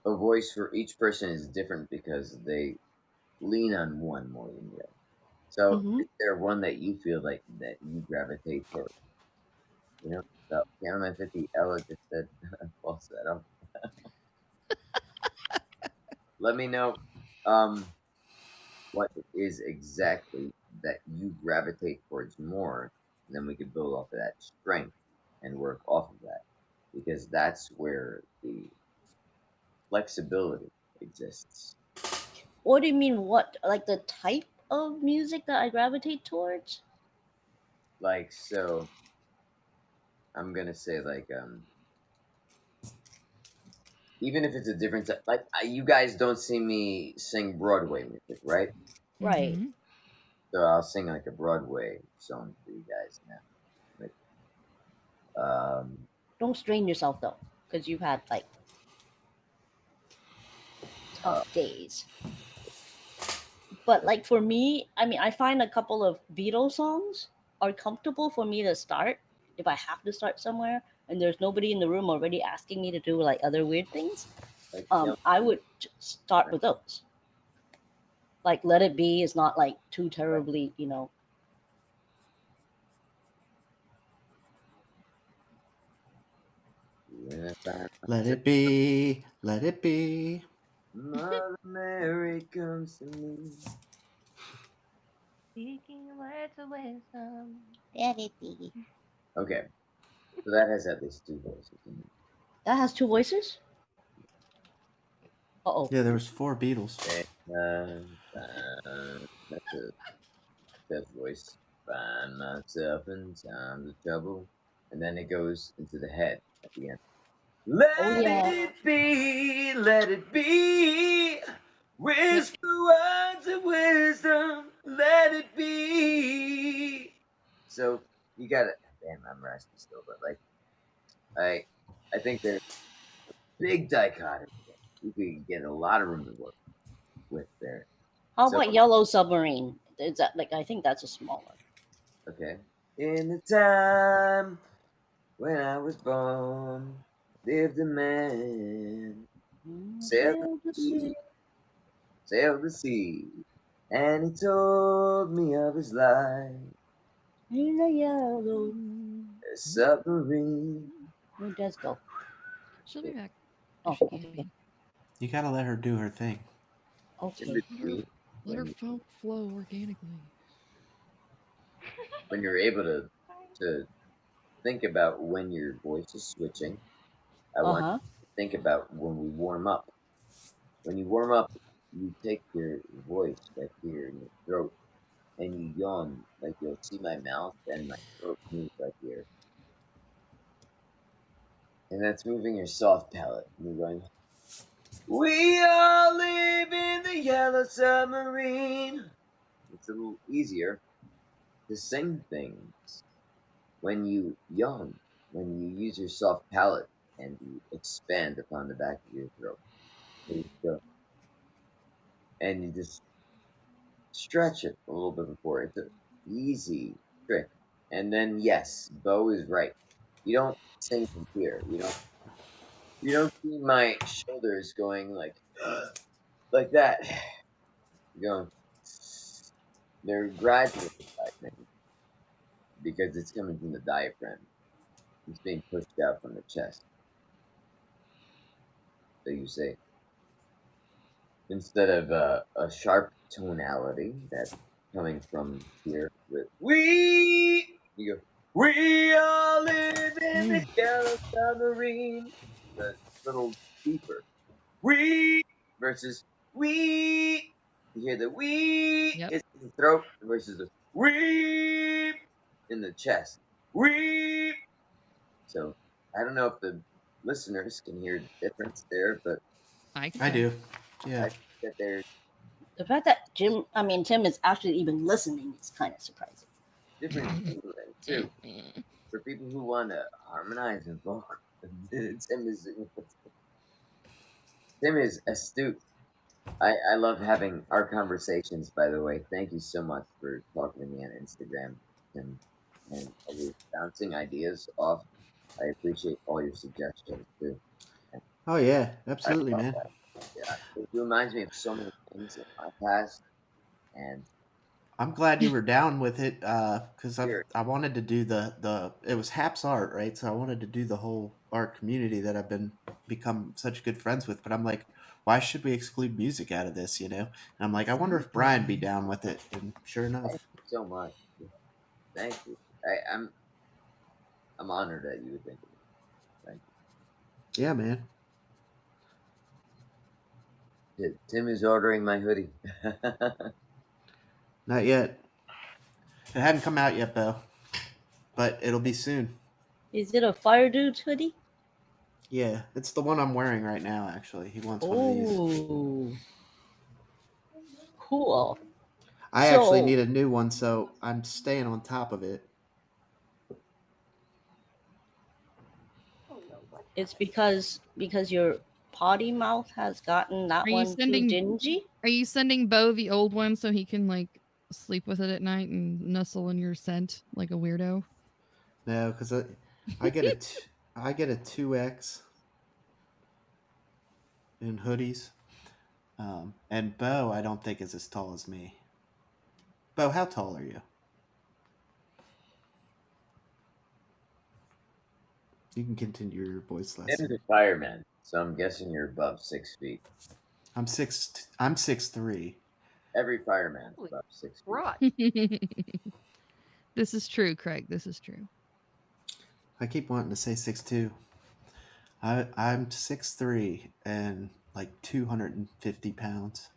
a voice for each person is different because they lean on one more than the other. So Mm-hmm. is there one that you feel like that you gravitate toward? You know, so Piano 50 Ella just said falsetto. Let me know what it is exactly that you gravitate towards more, and then we could build off of that strength and work off of that. Because that's where the flexibility exists. What do you mean? What like the type of music that I gravitate towards? Like so I'm gonna say like even if it's a different like you guys don't see me sing Broadway music, right? Right. Mm-hmm. So I'll sing like a Broadway song for you guys now. Like, Don't strain yourself though, because you've had like uh, tough days. But like for me, I mean, I find a couple of Beatles songs are comfortable for me to start if I have to start somewhere and there's nobody in the room already asking me to do like other weird things. like you know, I would start with those. Like Let It Be is not like too terribly. when I find Let myself, it be. Let it be. Mother Mary comes to me. Speaking words of wisdom. Let It Be. Okay, so that has at least 2 voices. That has two voices? Uh-oh. Yeah, there was 4 Beatles. Okay, that's a fifth voice. Find myself in times of trouble, and then it goes into the head at the end. Oh Let yeah. it be, let it be. Yep. Whisper words of wisdom, let it be. So you got it. Damn, I'm raspy still, but like I think there's big dichotomy. You could get a lot of room to work with there. How So about Yellow Submarine? Is that like I think that's a smaller. okay, in the time when I was born, lived a man, sailed Sail the the sea, sea sailed the sea, and he told me of his life, in a yellow. a submarine. Where does go? She'll be back if Oh, she can okay. be. You gotta let her do her thing. It's in Okay. between Let her when flow organically. you're able to think about when your voice is switching. I Uh want huh. you to think about when we warm up. When you warm up, you take your voice right here in your throat and you yawn. Like you'll see my mouth and my throat move right here. And that's moving your soft palate. And you're going, we all live in the yellow submarine. It's a little easier to sing things when you yawn, when you use your soft palate and you expand upon the back of your throat. So you go, and you just stretch it a little bit before. It's an easy trick. And then yes, Bo is right. You don't sing from here. You don't see my shoulders going like that. You're going. They're gradual, I think, because it's coming from the diaphragm. It's being pushed out from the chest. So you say, instead of a sharp tonality that's coming from here with we, you go, we all live in the yellow submarine. The little deeper. We versus we. You hear the we Yep. is in the throat versus the we in the chest. We. So I don't know if the listeners can hear the difference there, but I I can. do. I Yeah. think that there's The fact that Tim is actually even listening is kind of surprising. different timbre too for people who want to harmonize and vocal. Tim is astute. I love having our conversations, by the way. Thank you so much for talking to me on Instagram and always bouncing ideas off. I appreciate all your suggestions too. And Oh yeah, I absolutely, love man. that. Yeah, it reminds me of so many things in my past and I'm glad you were down with it, because here. I wanted to do the it was Haps Art, right? So I wanted to do the whole art community that I've been become such good friends with. But I'm like, why should we exclude music out of this? And I'm like, I wonder if Brian'd be down with it. And sure Thank enough, you so much. Thank you. I'm honored that you would think of me. Thank yeah, man. you. Tim is ordering my hoodie. Not yet. It hadn't come out yet, though, but it'll be soon. Is it a Fire Dudes hoodie? Yeah, it's the one I'm wearing right now. Actually, he wants one of these. Oh, cool. I actually So need a new one, so I'm staying on top of it. it's because your potty mouth has gotten that Are you one too sending dingy. Are you sending Bo the old one so he can like sleep with it at night and nuzzle in your scent like a weirdo? No, because I get I get a 2X in hoodies. And Bo, I don't think is as tall as me. Bo, how tall are you? You can continue your voice Tim is lesson. a fireman, so I'm guessing you're above 6 feet. I'm 6'3". Every fireman's Holy above 6 feet. crud. This is true, Craig. This is true. I keep wanting to say 6'2". I'm 6'3" and like 250 pounds.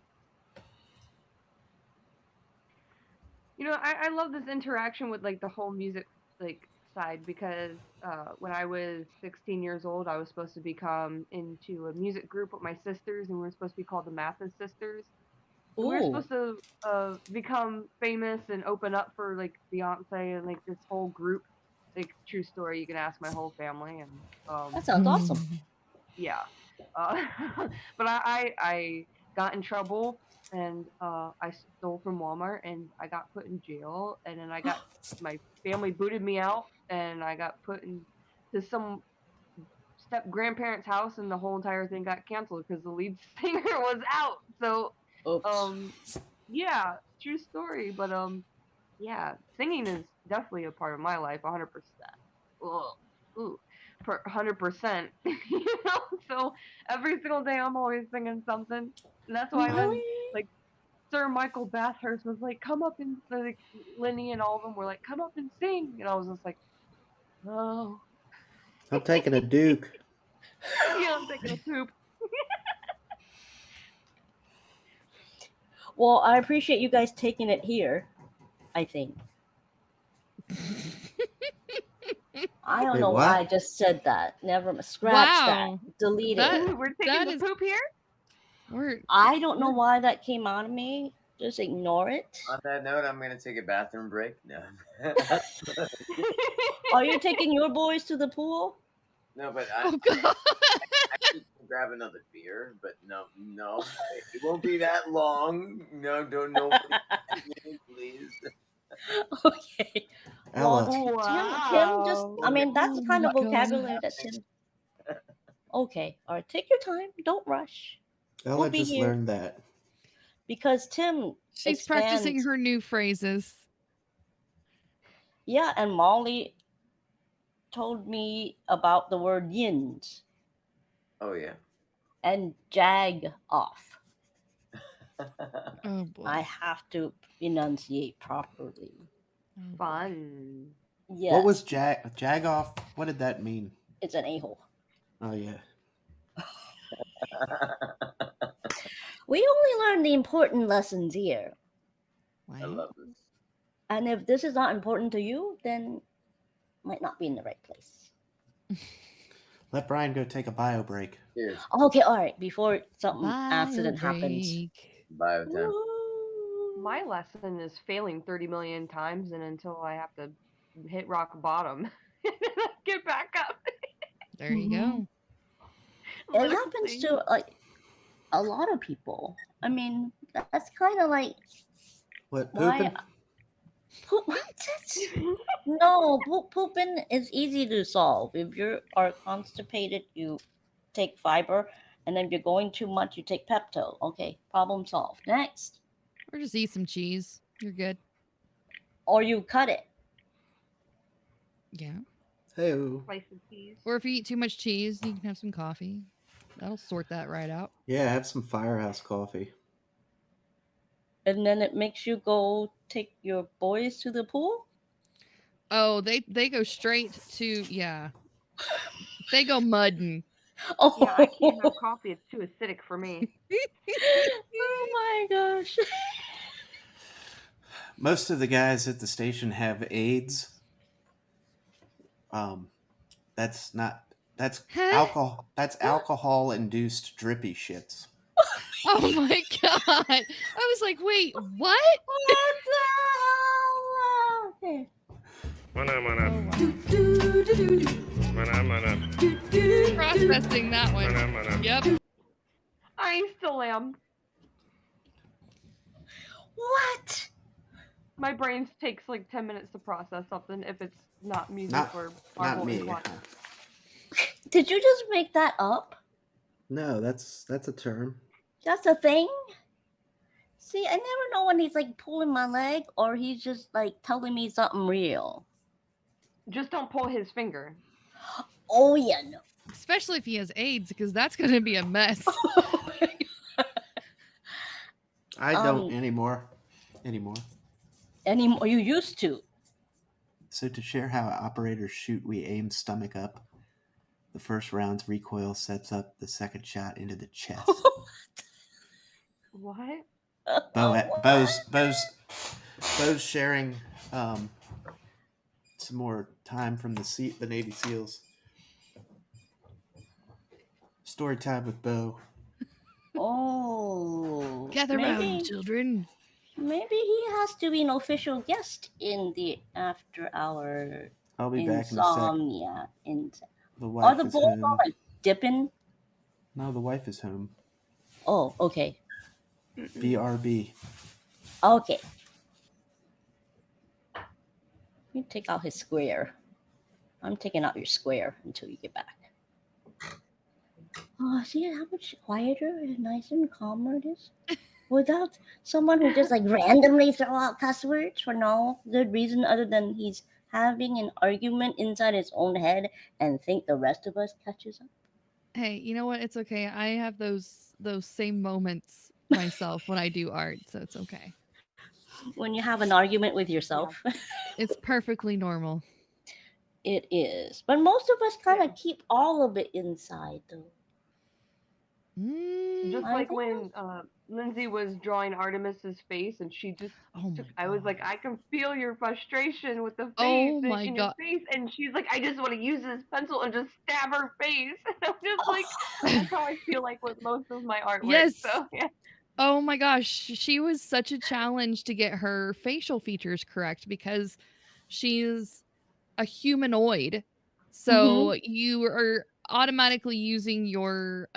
I love this interaction with like the whole music like side because when I was 16 years old, I was supposed to become into a music group with my sisters, and we were supposed to be called the Mathis Sisters. And we were Ooh, supposed to become famous and open up for like Beyonce and like this whole group. Like true story, you can ask my whole family, and that sounds awesome. yeah. Uh, but I got in trouble and I stole from Walmart and I got put in jail and then my family booted me out and I got put in to some step grandparents' house and the whole entire thing got canceled because the lead singer was out. So Oops. um yeah, true story. But yeah, singing is definitely a part of my life, 100%. Ugh, ooh, 100%. So every single day I'm always singing something, and that's why when Really? like Sir Michael Bathurst was like, "Come up and like Lenny and all of them were like, come up and sing," and I was just like, "Oh, I'm taking a Duke. yeah, I'm taking a poop." Well, I appreciate you guys taking it here. I think. I don't Wait, know why I what? just said that. Never scratch that. Wow. Delete it. That We're taking that the is poop here. we're I don't know we're why that came out of me. Just ignore it. On that note, I'm gonna take a bathroom break. No, Are you taking your boys to the pool? no, but oh god. I keep grab another beer, but no, it won't be that long. No, don't nobody, please. Okay. Well, Ella, Tim just, Wow. I mean, that's the Oh kind my of God. vocabulary that Tim. Okay, all right, take your time. Don't rush. Ella We'll be just here learned that. because Tim She's practicing expands. her new phrases. Yeah, and Molly told me about the word yins Oh yeah. and jag off. Oh boy. I have to enunciate properly. Oh, boy. Fun. Yes, What was Jagoff? What did that mean? it's an a-hole. Oh yeah. We only learn the important lessons here. I Wow. love this. And if this is not important to you, then might not be in the right place. Let Brian go take a bio break. Cheers. Okay, all right, before something Bio accident happens. break. Bio time. My lesson is failing 30 million times, and until I have to hit rock bottom, get back up. There you go. It Let happens see. to like a lot of people. I mean, that's kind of like What, why pooping? no, pooping is easy to solve. If you are constipated, you take fiber, and then if you're going too much, you take Pepto. Okay, problem solved. Next, Or just eat some cheese. You're good. or you cut it. Yeah. Hey, Slice of cheese. Or if you eat too much cheese, you can have some coffee. That'll sort that right out. yeah, have some Firehouse coffee. And then it makes you go take your boys to the pool. Oh, they go straight to yeah. They go mudding. Oh, Yeah, I can't have coffee. It's too acidic for me. oh my gosh. Most of the guys at the station have AIDS. That's not. That's Huh? alcohol. That's alcohol-induced drippy shits. Oh my god. I was like, wait, what? What the hell? Okay. Mana, Oh, mana. wow. Mana, mana. Processing that one. Mana, mana. Yep. I still am. What? My brain takes like 10 minutes to process something if it's not music Not- or Not Marvel me. and Quantum. Did you just make that up? No, that's a term. That's a thing? See, I never know when he's like pulling my leg or he's just like telling me something real. Just don't pull his finger. Oh, yeah, no. Especially if he has AIDS, because that's gonna be a mess. I don't anymore. Anymore. You used to. So to share how operators shoot, we aim stomach up. The first round's recoil sets up the second shot into the chest. What? Bo's sharing some more time from the Navy SEALs. Story time with Bo. Oh. Gather round, children. Maybe he has to be an official guest in the after hour I'll be back in a sec. Insomnia. The Are wife the is boys home. all like dipping? No, the wife is home. Oh, okay. BRB. Okay. You take out his square. I'm taking out your square until you get back. Oh, see how much quieter and nice and calmer it is? Without someone who just like randomly throw out cuss words for no good reason other than he's having an argument inside his own head and think the rest of us catches up. Hey, you know what? It's okay. I have those same moments myself when I do art, so it's okay. When you have an argument with yourself. It's perfectly normal. It is. But most of us kind of Yeah. keep all of it inside though. Just I like think when Lindsay was drawing Artemis's face, and she just Oh my took. I was like, God. I can feel your frustration with the face Oh in my your God. face, and she's like, I just want to use this pencil and just stab her face. And I'm just like, that's how I feel like with most of my artwork. Yes. So yeah. Oh my gosh, she was such a challenge to get her facial features correct because she's a humanoid. So you are automatically using your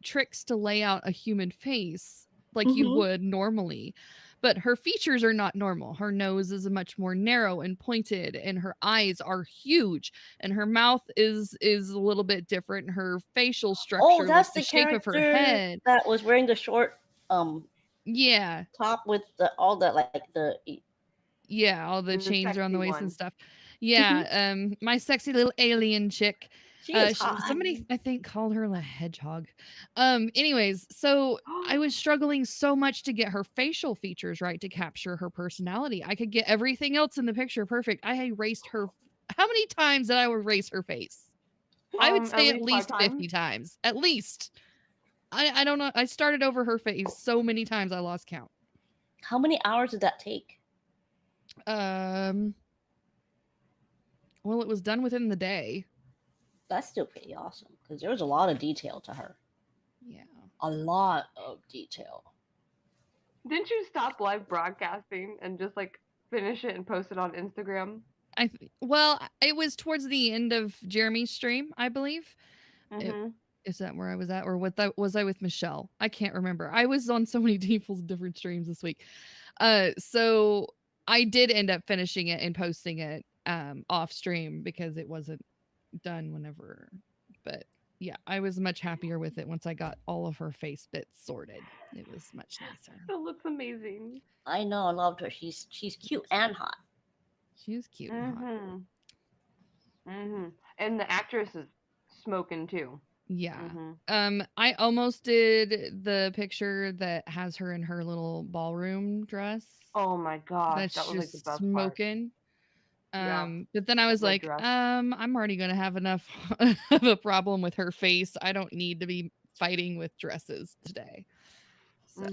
tricks to lay out a human face like you would normally. But her features are not normal. Her nose is much more narrow and pointed, and her eyes are huge, and her mouth is a little bit different. Her facial Oh, structure, like that's the the shape of her character head. that was wearing the short Yeah. top with all the Yeah, all the chains around the sexy waist and one. stuff. Yeah, my sexy little alien chick. She is hot. Somebody I think called her the hedgehog. Anyways, so I was struggling so much to get her facial features right to capture her personality. I could get everything else in the picture perfect. I erased her. How many times did I erase her face? I would say at At least 5 least 50 times. times. At least. I don't know. I started over her face so many times I lost count. How many hours did that take? Um well, it was done within the day. That's still pretty awesome because there was a lot of detail to her. Yeah. A lot of detail. Didn't you stop live broadcasting and just like finish it and post it on Instagram? Well, it was towards the end of Jeremy's stream, I believe. Is that where I was at, or was I with Michelle? I can't remember. I was on so many different streams this week. So I did end up finishing it and posting it off stream because it wasn't done whenever. But yeah, I was much happier with it once I got all of her face bits sorted. It was much nicer. It looks amazing. I know, I loved her. She's cute and hot. She was cute and hot. And the actress is smoking too. Yeah. I almost did the picture that has her in her little ballroom dress. Oh my gosh, That's that was like the just best smoking. Yeah. But then I was like, dress. I'm already gonna have enough of a problem with her face. I don't need to be fighting with dresses today. So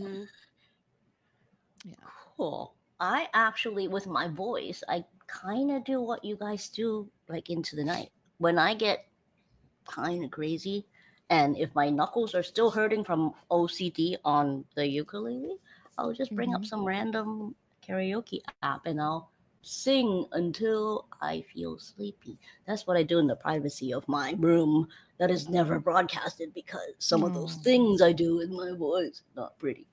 yeah. Cool. I actually, with my voice, I kind of do what you guys do, like into the night. When I get kind of crazy, and if my knuckles are still hurting from OCD on the ukulele, I'll just bring up some random karaoke app and I'll sing until I feel sleepy. That's what I do in the privacy of my room that is never broadcasted because some of those things I do with my voice not pretty.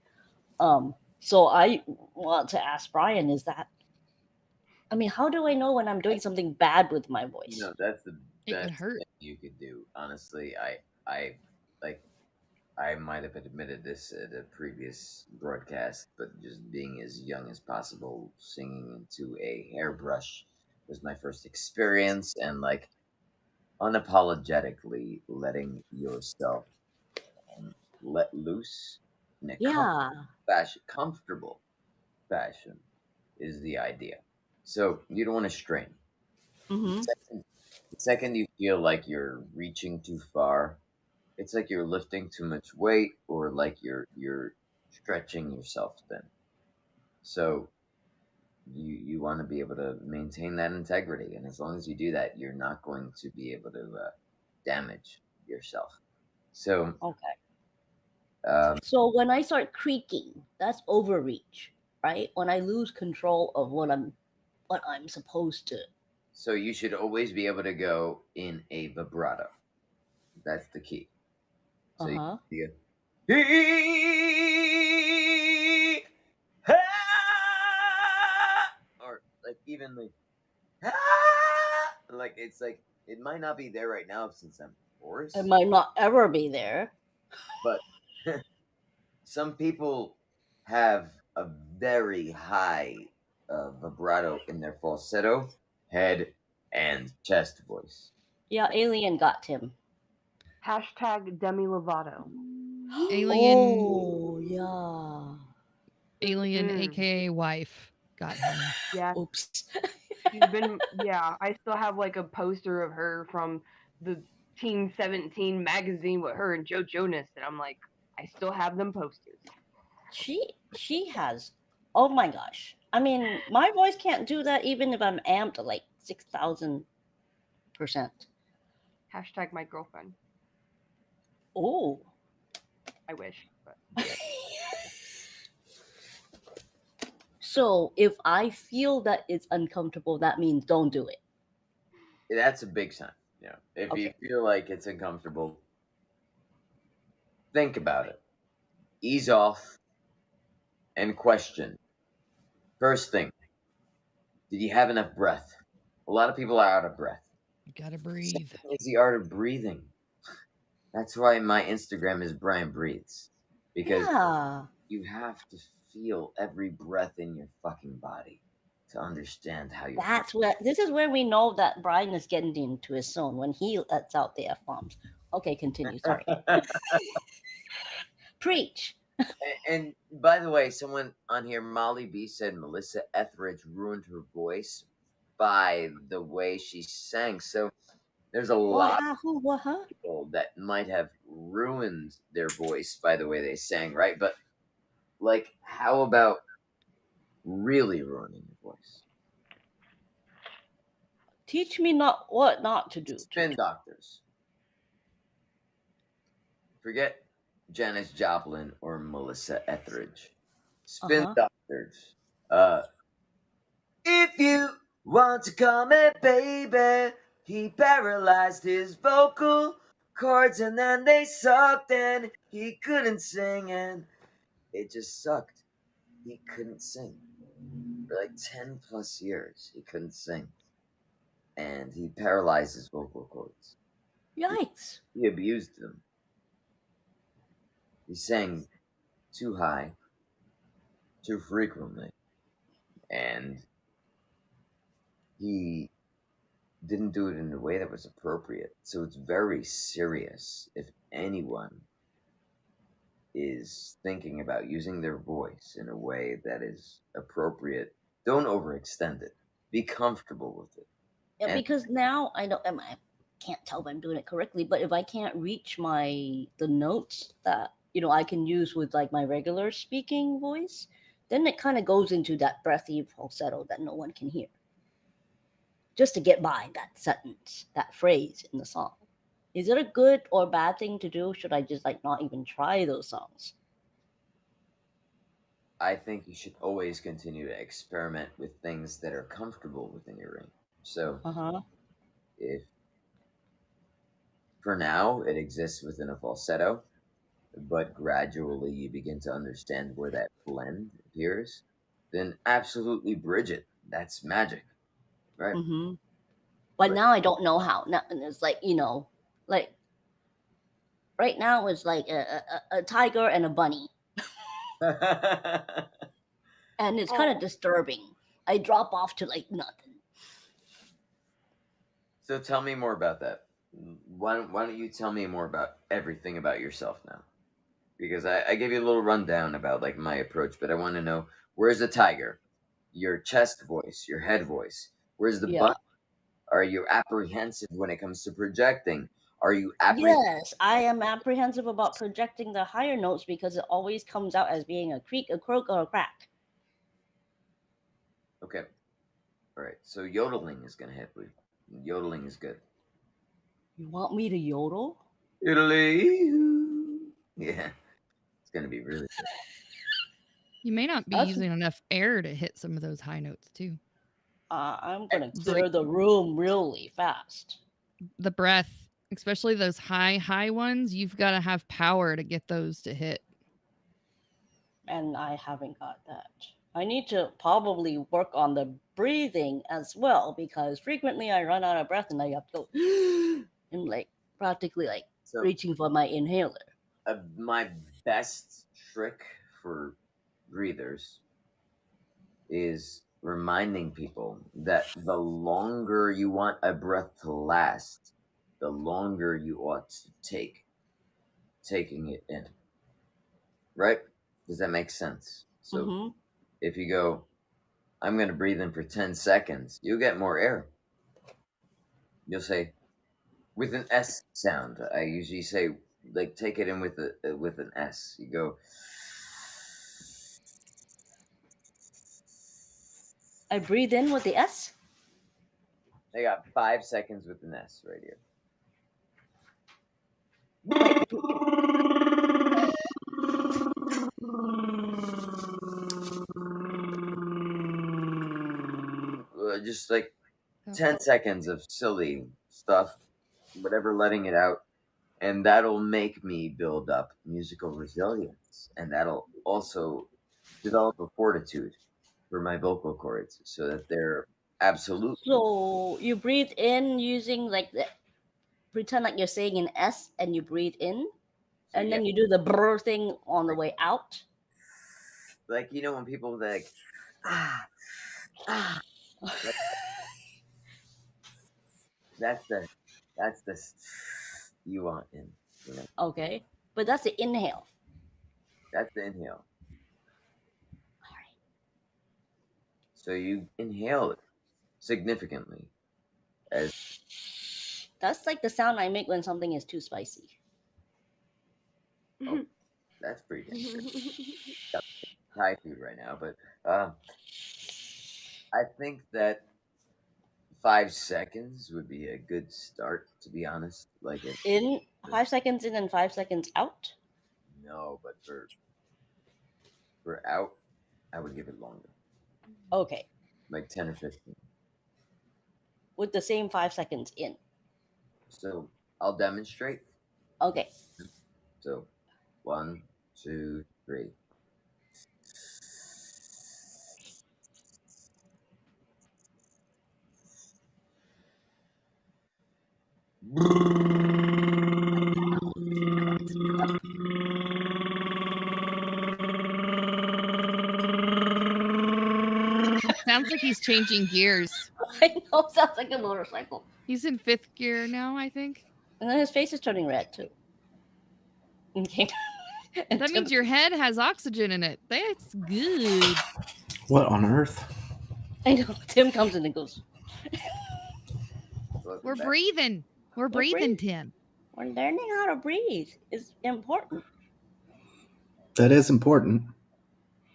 So I want to ask Brian, is that, I mean, how do I know when I'm doing something bad with my voice? No, that's the It could best hurt. thing you could do. Honestly, I might have admitted this at a previous broadcast, but just being as young as possible, singing into a hairbrush was my first experience, and like unapologetically letting yourself let loose in a Yeah. comfortable fashion is the idea. So you don't want to strain. Mm-hmm. The second you feel like you're reaching too far, it's like you're lifting too much weight or like you're stretching yourself thin. So you want to be able to maintain that integrity, and as long as you do that, you're not going to be able to damage yourself. So Okay. So when I start creaking, that's overreach, right? When I lose control of what I'm supposed to. so you should always be able to go in a vibrato. That's the key. So Uh-huh. you or like even like it's like it might not be there right now since I'm hoarse, It might not ever be there. but some people have a very high vibrato in their falsetto, head, and chest voice. Yeah, Alien got him. Hashtag Demi Lovato. Alien. Oh, yeah. Alien, aka wife, got him. Yeah. Oops. She's been, I still have like a poster of her from the Teen 17 magazine with her and Joe Jonas, and I'm like, I still have them posters. She has, oh my gosh. I mean, my voice can't do that even if I'm amped like 6,000%. Hashtag my girlfriend. Oh. I wish, but So if I feel that it's uncomfortable, that means don't do it. That's a big sign. Yeah. If Okay. you feel like it's uncomfortable, think about it. Ease off and question. First thing, did you have enough breath? A lot of people are out of breath. You gotta breathe. Second is the art of breathing. That's why my Instagram is Brian Breathes. Because Yeah. you have to feel every breath in your fucking body to understand how your heart. This is where we know that Brian is getting into his zone when he lets out the F bombs. Okay, continue. Sorry. Preach. And by the way, someone on here, Molly B, said Melissa Etheridge ruined her voice by the way she sang. So there's a lot of people that might have ruined their voice by the way they sang, right? But like, how about really ruining your voice? Teach me what not to do. Spin doctors. Forget Janis Joplin or Melissa Etheridge. Spin doctors. If you want to call me baby, he paralyzed his vocal cords and then they sucked and he couldn't sing and it just sucked. He couldn't sing. For like 10 plus years, he couldn't sing. And he paralyzed his vocal cords. Yikes. He abused them. He sang too high, too frequently. And he didn't do it in a way that was appropriate. So it's very serious if anyone is thinking about using their voice in a way that is appropriate. Don't overextend it. Be comfortable with it. Yeah, because now I can't tell if I'm doing it correctly, but if I can't reach the notes that I can use with like my regular speaking voice, then it kind of goes into that breathy falsetto that no one can hear. Just to get by that sentence, that phrase in the song. Is it a good or bad thing to do? Should I just like not even try those songs? I think you should always continue to experiment with things that are comfortable within your range. So, if for now it exists within a falsetto, but gradually you begin to understand where that blend appears, then absolutely bridge it. That's magic, right? But now I don't know how. Now it's like like right now it's like a tiger and a bunny. And it's kind of disturbing. I drop off to like nothing. So tell me more about that. Why don't you tell me more about everything about yourself now? Because I gave you a little rundown about like my approach, but I want to know, where's the tiger? Your chest voice, your head voice. Where's the bunny? Are you apprehensive when it comes to projecting? Are you Yes, I am apprehensive about projecting the higher notes because it always comes out as being a creak, a croak, or a crack. Okay. All right. So yodeling is going to help you. Yodeling is good. You want me to yodel? Italy. Yeah. It's going to be really good. You may not be using enough air to hit some of those high notes, too. I'm going to clear the room really fast. The breath, especially those high ones, you've got to have power to get those to hit. And I haven't got that. I need to probably work on the breathing as well because frequently I run out of breath and I have to go and like practically like reaching for my inhaler. My best trick for breathers is reminding people that the longer you want a breath to last, the longer you ought to taking it in. Right? Does that make sense? So if you go, I'm going to breathe in for 10 seconds, you'll get more air. You'll say, with an S sound. I usually say, like, take it in with an S. You go. I breathe in with the S? I got 5 seconds with an S right here. Just like 10 seconds of silly stuff. whatever letting it out, and that'll make me build up musical resilience, and that'll also develop a fortitude for my vocal cords so that they're absolutely. So you breathe in using like the pretend like you're saying an S and you breathe in, So and yeah, then you do the brr thing on the like way out. like when people like ah ah like that's the that's the you want in, Okay, but that's the inhale. that's the inhale. So you inhale it significantly as That's like the sound I make when something is too spicy. oh, that's pretty dang good. Got Thai food right now, but uh, I think that 5 seconds would be a good start, to be honest. Like it, In 5 seconds in and 5 seconds out. no, but for out, I would give it longer, Okay, like 10 or 15. with the same 5 seconds in. So I'll demonstrate. Okay. So 1, 2, 3. Sounds like he's changing gears. I know, sounds like a motorcycle. He's in 5th gear now, I think. And then his face is turning red too. Okay. And That means your head has oxygen in it. That's good. What on earth? I know. Tim comes in and goes, Welcome We're back. breathing. We're breathing, Tim. we're learning how to breathe. It's important. That is important.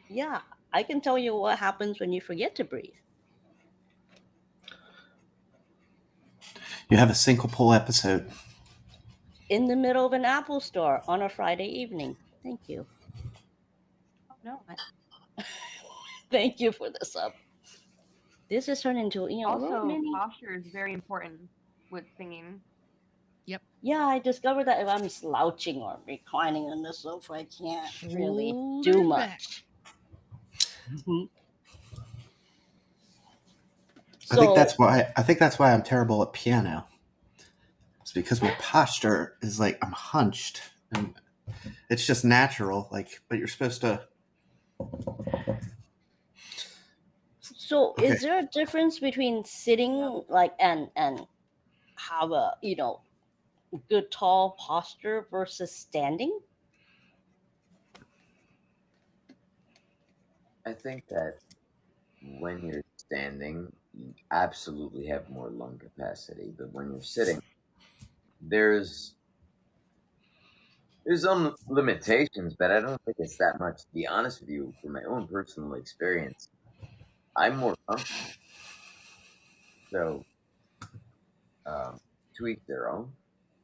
Yeah, I can tell you what happens when you forget to breathe. You have a single pull episode. In the middle of an Apple store on a Friday evening. Thank you. No. Thank you for the sub. This has turned into, a little Also, mini. posture is very important with singing. Yep. Yeah, I discovered that if I'm slouching or reclining on the sofa, I can't really Hold do her much. back. I think that's why I'm terrible at piano. It's because my posture is like I'm hunched, and it's just natural. Like, but you're supposed to. So, Okay. is there a difference between sitting like and have a good tall posture versus standing? I think that when you're standing, you absolutely have more lung capacity, but when you're sitting, there's some limitations, but I don't think it's that much. To be honest with you, from my own personal experience, I'm more comfortable. So, to each their own.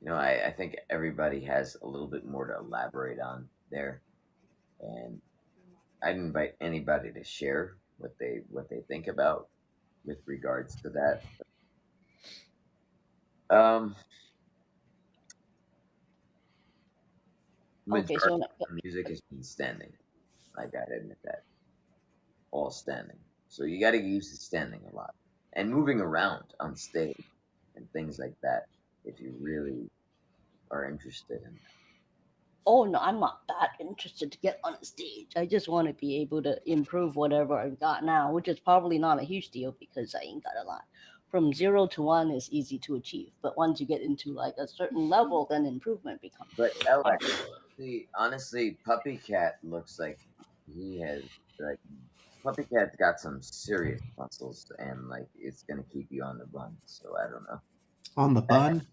I think everybody has a little bit more to elaborate on there, and I'd invite anybody to share what they think about with regards to that. Um, Okay, majority so of the music has been standing. I gotta admit that, all standing. So you got to use the standing a lot and moving around on stage and things like that. If you really are interested in that. oh no, I'm not that interested to get on a stage. I just want to be able to improve whatever I've got now, which is probably not a huge deal because I ain't got a lot. From 0 to 1 is easy to achieve, but once you get into like a certain level, then improvement becomes But hard. honestly, PuppyCat looks like he has like PuppyCat's got some serious muscles, and like it's gonna keep you on the run. So I don't know. On the bun?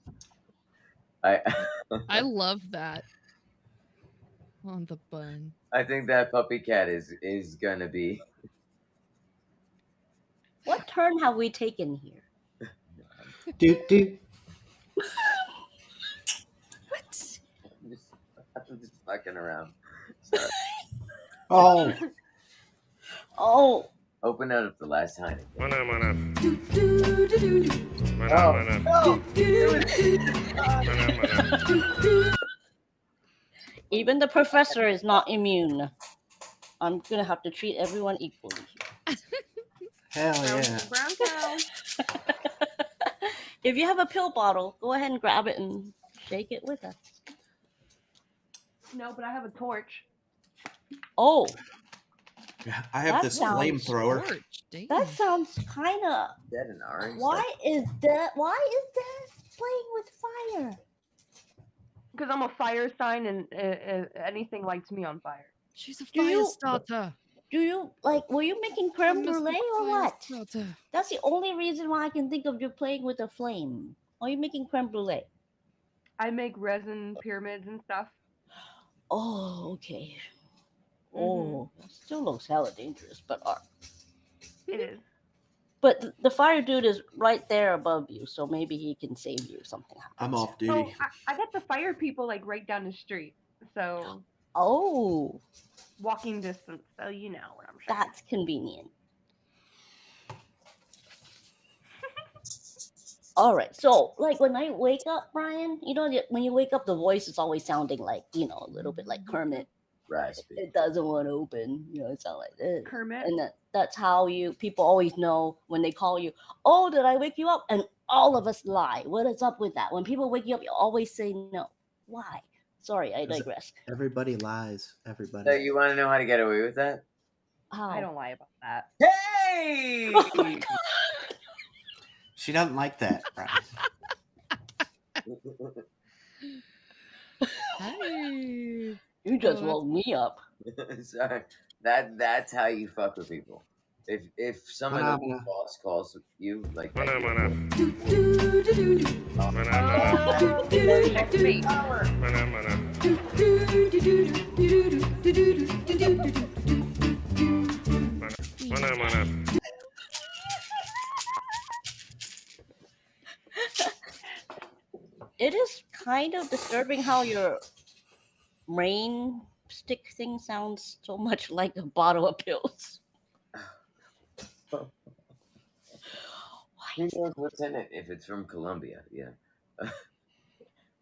I I love that. On the bun. I think that PuppyCat is gonna be. What turn have we taken here? Do. What? I'm just fucking around. Sorry. Oh. Oh, Open it up the last Heineken. Mana. Mana, mana. Mana, mana. Even the professor is not immune. I'm gonna have to treat everyone equally. Hell yeah. Brown cow. If you have a pill bottle, go ahead and grab it and shake it with us. No, but I have a torch. Oh, I have That this sounds flamethrower. that sounds kind of. Dead and orange. Why is that playing with fire? Because I'm a fire sign and anything lights me on fire. She's a Do fire you- starter. Do you like? Were you making creme brulee or what? Starter. That's the only reason why I can think of you playing with a flame. Are you making creme brulee? I make resin pyramids and stuff. Oh, okay. Mhm. Oh, still looks hella dangerous, but It is. but the fire dude is right there above you, so maybe he can save you if something happens. I'm off duty. So I got the fire people like right down the street. So Oh, walking distance. So you know what I'm saying. that's convenient. All right, so like when I wake up, Brian, you know, when you wake up, the voice is always sounding like, you know, a little bit like Kermit. Raspy. It doesn't want to open, you know, it sounds like this. Kermit. And that's how people always know when they call you, oh, did I wake you up? And all of us lie. What is up with that? When people wake you up, you always say no. Why? Sorry, I digress. Everybody lies. Everybody. So you want to know how to get away with that? How? I don't lie about that. Hey! She doesn't like that, Brian. Hey. You just Oh, woke me up. Sorry. That's how you fuck with people. If someone at the Phenomena. boss calls you like Mana, that, mana. Mana, Check me. mana. Mana, mana. Mana, mana. It is kind of disturbing how your rain stick thing sounds so much like a bottle of pills. Who knows what's in it if it's from Colombia? Yeah.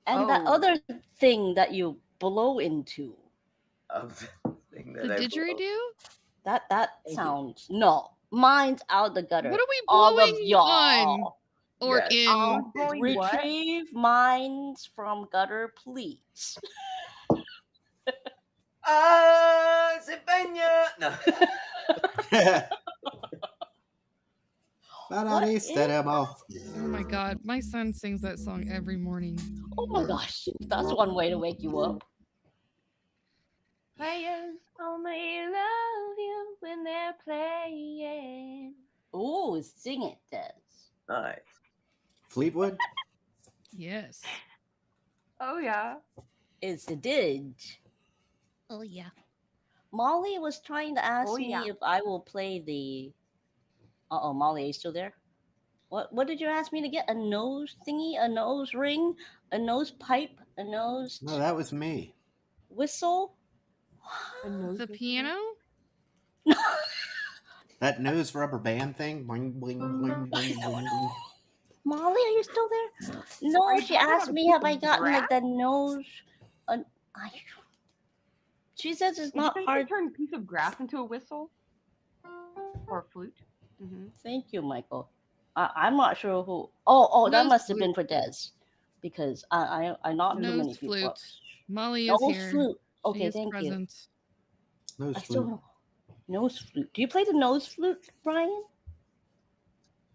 And that Oh. other thing that you blow into, Thing The that I didgeridoo? that Thank you. sounds no. Mine's out the gutter. What are we All of blowing y'all. on? Or Yes. in? Blowing what? Retrieve mines from gutter, please. Se baña. No. What is that? Oh my god, my son sings that song every morning. Oh my gosh, that's one way to wake you up. Players only love you when they're playing. Ooh, sing it, Des. Nice. Fleetwood? Yes. Oh yeah. It's the didge. Oh yeah. Molly was trying to ask Oh, me yeah. if I will play the. Uh-oh, Molly, are you still there? What did you ask me to get? A nose thingy? A nose ring? A nose pipe? A nose No, that was me. whistle? A nose The whistle? piano? That nose rubber band thing. Boing, boing, boing, boing, boing, boing. Molly, are you still there? Are No, you she talking asked about a me, piece have I of gotten grass? like the nose? She says it's Did you not say you hard. could turn a piece of grass into a whistle? Or a flute? Mm-hmm. Thank you, Michael. I'm not sure who. Oh, that Nose must have flute. been for Des, because I not too Nose many people. flute. Molly is Nose here. flute. She Okay, is thank you. present. Nose I still flute. don't. Nose flute. Do you play the nose flute, Brian?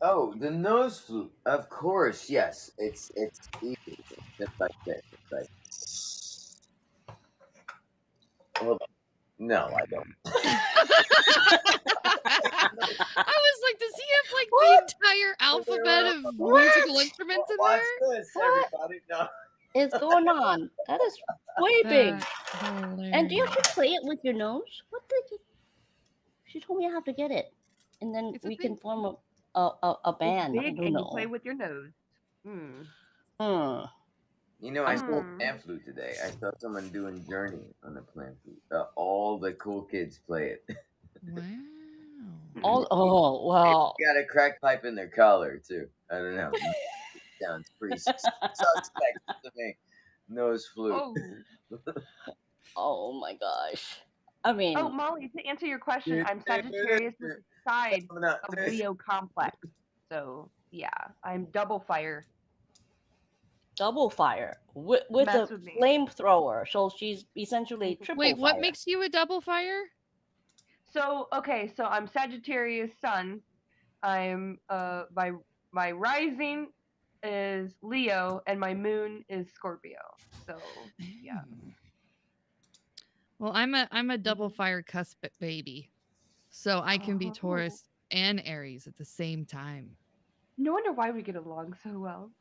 Oh, the nose flute. Of course, yes. It's easy. Just like this. It's like. Hold on. No, I don't. I was like, does he have like What? the entire alphabet of musical instruments in Watch there? this, What? everybody. No. Is going on? That is way big. That's And do you have hilarious. to play it with your nose? What the? She told me I have to get it, and then It's a we thing. can form a band. It's I big don't and you play know. with your nose. Hmm. You know, I saw a Mm. pan flute today. I saw someone doing Journey on the pan flute. All the cool kids play it. Wow. Oh well. Got a crack pipe in their collar too. I don't know. Sounds pretty suspect to me. Nose flute. Oh my gosh. I Oh, mean, Molly, to answer your question, I'm Sagittarius with the side of Leo complex. So yeah, I'm double fire. double fire with Mess a with me. flamethrower, so she's essentially triple Wait, what fire. makes you a double fire? So okay, so I'm Sagittarius Sun. I'm my rising is Leo and my moon is Scorpio. So yeah. Well, I'm a double fire cusp baby, so I can be Oh. Taurus and Aries at the same time. No wonder why we get along so well.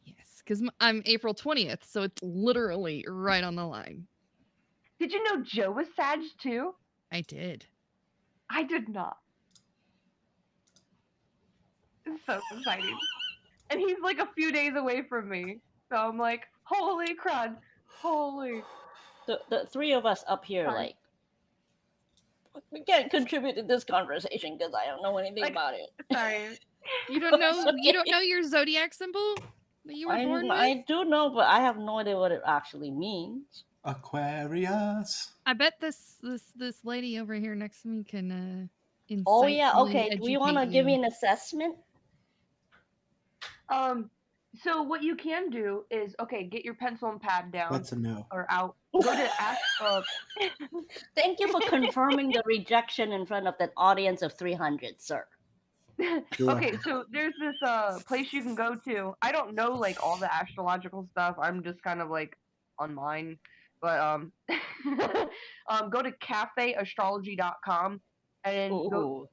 Yes, because I'm April 20th, so it's literally right on the line. Did you know Joe was Sag too? I did. I did not. It's so exciting. And he's like a few days away from me. So I'm like, holy crud. Holy. The three of us up here, Sorry. like, we can't contribute to this conversation because I don't know anything Like, about it. sorry. You don't know It's okay. you don't know your zodiac symbol that you were born with? I do know, but I have no idea what it actually means. Aquarius. I bet this lady over here next to me can Oh yeah, insightfully okay. Do you want to educate give me you. an assessment? So what you can do is, okay, get your pencil and pad down What's a no? or out. Go to ask. Thank you for confirming the rejection in front of that audience of 300, sir. Okay, so there's this place you can go to. I don't know like all the astrological stuff. I'm just kind of like on mine. But go to cafeastrology.com and Ooh.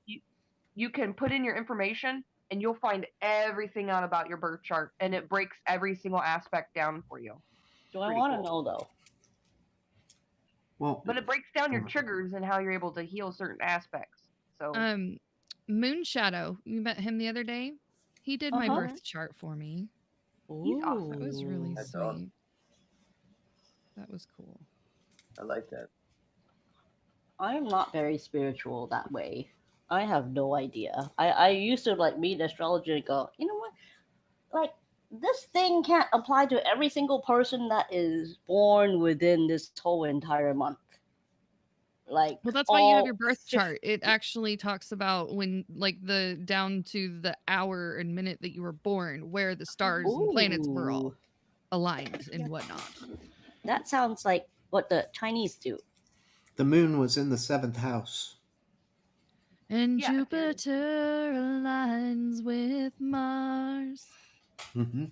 you can put in your information and you'll find everything out about your birth chart and it breaks every single aspect down for you. Do I Pretty want to cool. know though? Well, But it breaks down your triggers and how you're able to heal certain aspects. So Moonshadow, you met him the other day. He did my birth chart for me. He's awesome. That was really That's sweet. awesome. That was cool. I like that. I'm not very spiritual that way. I have no idea. I used to like read astrology and go, you know what? Like, this thing can't apply to every single person that is born within this whole entire month. Like, Well, that's why you have your all birth chart. It actually talks about when, like, the down to the hour and minute that you were born, where the stars and planets were all Ooh, aligned and whatnot. that sounds like what the Chinese do. the moon was in the 7th house. And Yeah, Jupiter aligns with Mars. Mm-hmm.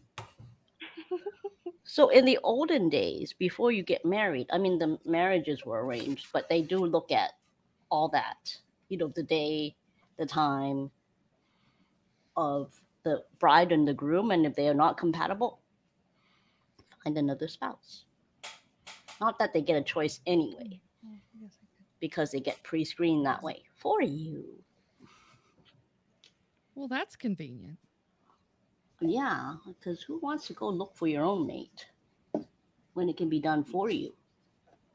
So in the olden days, before you get married, I mean, the marriages were arranged, but they do look at all that. You know, the day, the time of the bride and the groom, and if they are not compatible, find another spouse. Not that they get a choice anyway, because they get pre-screened that way for you. Well, that's convenient. Yeah, because who wants to go look for your own mate when it can be done for you?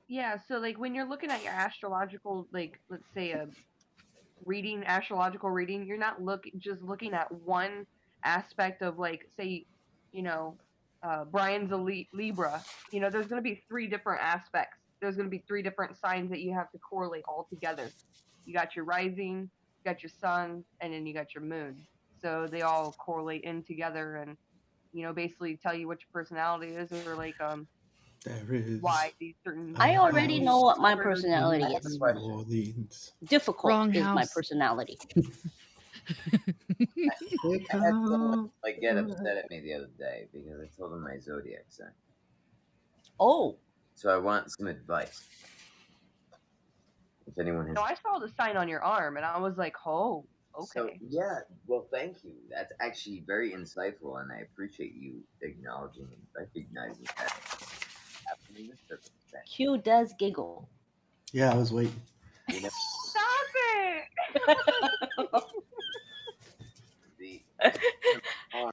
Yeah, so like when you're looking at your astrological, like let's say a astrological reading, you're not just looking at one aspect of like say, you know, Brian's a Libra. You know, there's going to be three different aspects. There's going to be three different signs that you have to correlate all together. You got your rising, you got your sun, and then you got your moon. So they all correlate in together and basically tell you what your personality is or like There is. why these certain I already know what my triggers personality I have a is. question. Orleans. Difficult Wrong is my house. personality. I had someone like get upset at me the other day because I told him my zodiac sign. Oh, So I want some advice. If anyone has. No, I saw the sign on your arm and I was like, oh, okay. So yeah, well, thank you. That's actually very insightful, and I appreciate you acknowledging and recognizing that. Happening in this circumstance. Q does giggle. Yeah, I was waiting. You know, Stop it! the arm.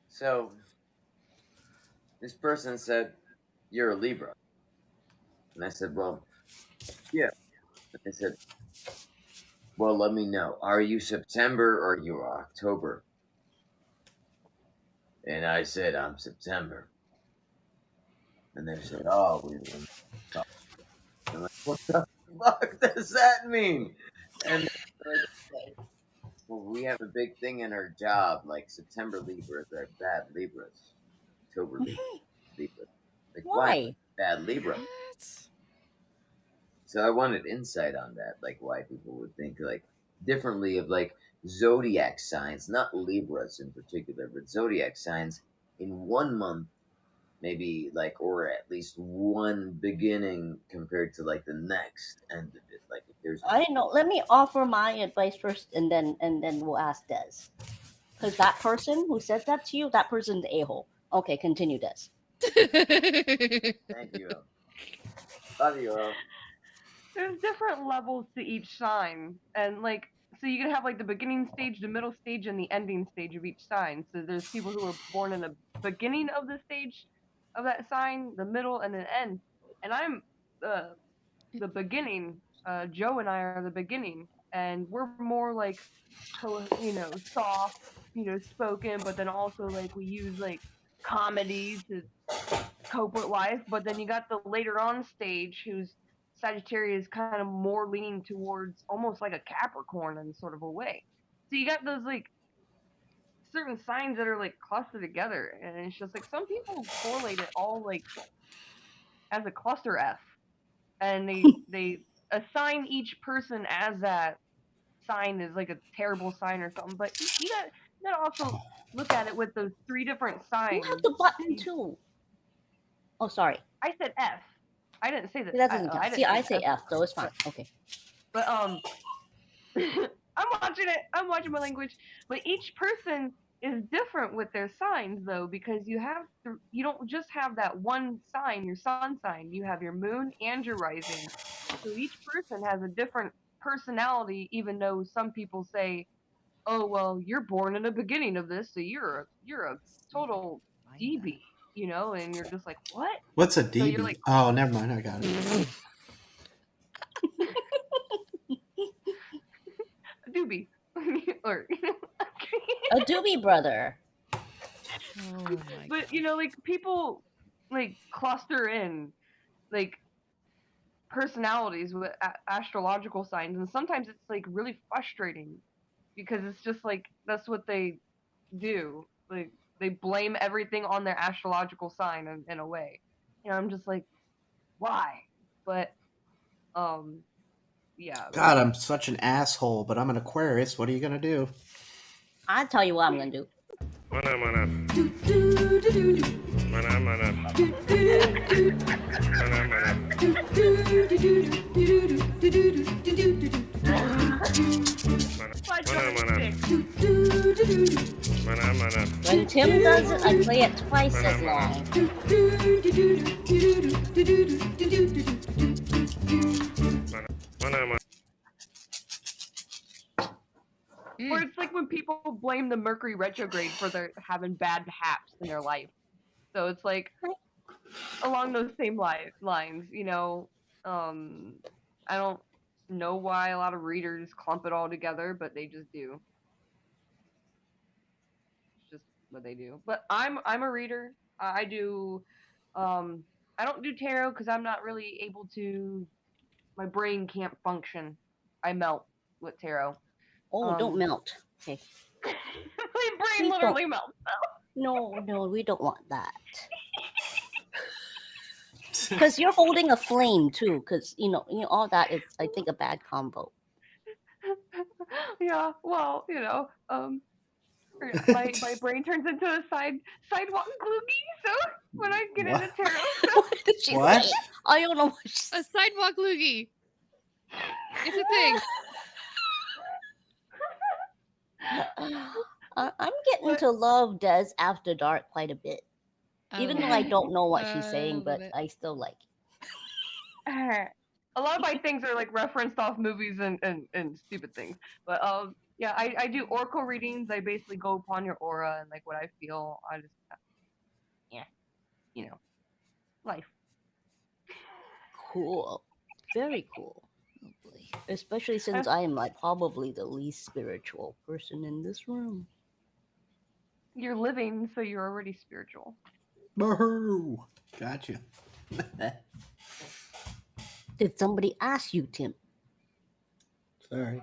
So this person said, "You're a Libra," and I said, "Well, yeah." They said, well, let me know. Are you September or are you October? And I said, I'm September. And they said, oh, we were. I'm like, what the fuck does that mean? And they're like, well, we have a big thing in our job. Like September Libras are bad Libras. October Libras. Like, why Why? bad Libra? What? So I wanted insight on that, like why people would think like differently of like zodiac signs, not Libras in particular, but zodiac signs in 1 month, maybe like, or at least one beginning compared to like the next end of it. Like if there's a I don't know. Let me offer my advice first, and then we'll ask Des. Because that person who said that to you, that person's a hole. Okay, continue, Des. thank you, love you. There's different levels to each sign, and like, so you can have like the beginning stage, the middle stage, and the ending stage of each sign. So there's people who are born in the beginning of the stage of that sign, the middle, and the end. And I'm the beginning. Joe and I are the beginning, and we're more like, soft, spoken, but then also like we use like comedy to cope with life. But then you got the later on stage who's Sagittarius, kind of more leaning towards almost like a Capricorn in sort of a way. So you got those like certain signs that are like clustered together, and it's just like some people correlate it all like as a cluster F, and they assign each person as that sign is like a terrible sign or something. But you gotta also look at it with those three different You have signs. the button too. Oh, sorry. I said F. I didn't say that. That doesn't I count. See, didn't I say say F. F, so it's fine. Okay. But I'm watching it. I'm watching my language. But each person is different with their signs though, because you don't just have that one sign, your sun sign. You have your moon and your rising. So each person has a different personality, even though some people say, "Oh, well, you're born in the beginning of this, so you're a total DB," and you're just like, "What?" What's a So you're like, DB? Oh, never mind. I got it. a doobie, or A doobie brother. Oh my but gosh. like people like cluster in like personalities with astrological signs, and sometimes it's like really frustrating because it's just like that's what they do. Like they blame everything on their astrological sign in a way. I'm just like, why? But um, yeah, God, I'm such an asshole, but I'm an Aquarius. What are you gonna do? I'll tell you what I'm gonna do. Mana mana. Mana mana. Mana mana. my Mana mana. joystick. Mana mana. When Tim does it, I play it twice Mana as mana. long. Mana mana. Or it's like when people blame the Mercury retrograde for their having bad haps in their life. So it's like along those same lines, I don't know why a lot of readers clump it all together, but they just do. It's just what they do. But I'm a reader. I do. I don't do tarot because I'm not really able to. My brain can't function. I melt with tarot. Oh, don't Um, melt. Okay. my brain Please don't. literally melts. No, we don't want that. Because you're holding a flame too. Because all that is, I think, a bad combo. Yeah, well, my brain turns into a sidewalk gloogie. So when I get What? into tarot stuff, What did she What? say? I don't know what she A said. sidewalk loogie. It's a thing. I'm getting but to love Des After Dark quite a bit. I Even love though I it. don't know what she's I saying, love but it. I still like a lot of my things are like referenced off movies and stupid things. But yeah, I do oracle readings. I basically go upon your aura and like what I feel. I just yeah, life. it. Cool. Very cool. Oh boy. Especially since I am like probably the least spiritual person in this room. You're living, so you're already spiritual. Boo! Gotcha. Did somebody ask you, Tim? Sorry.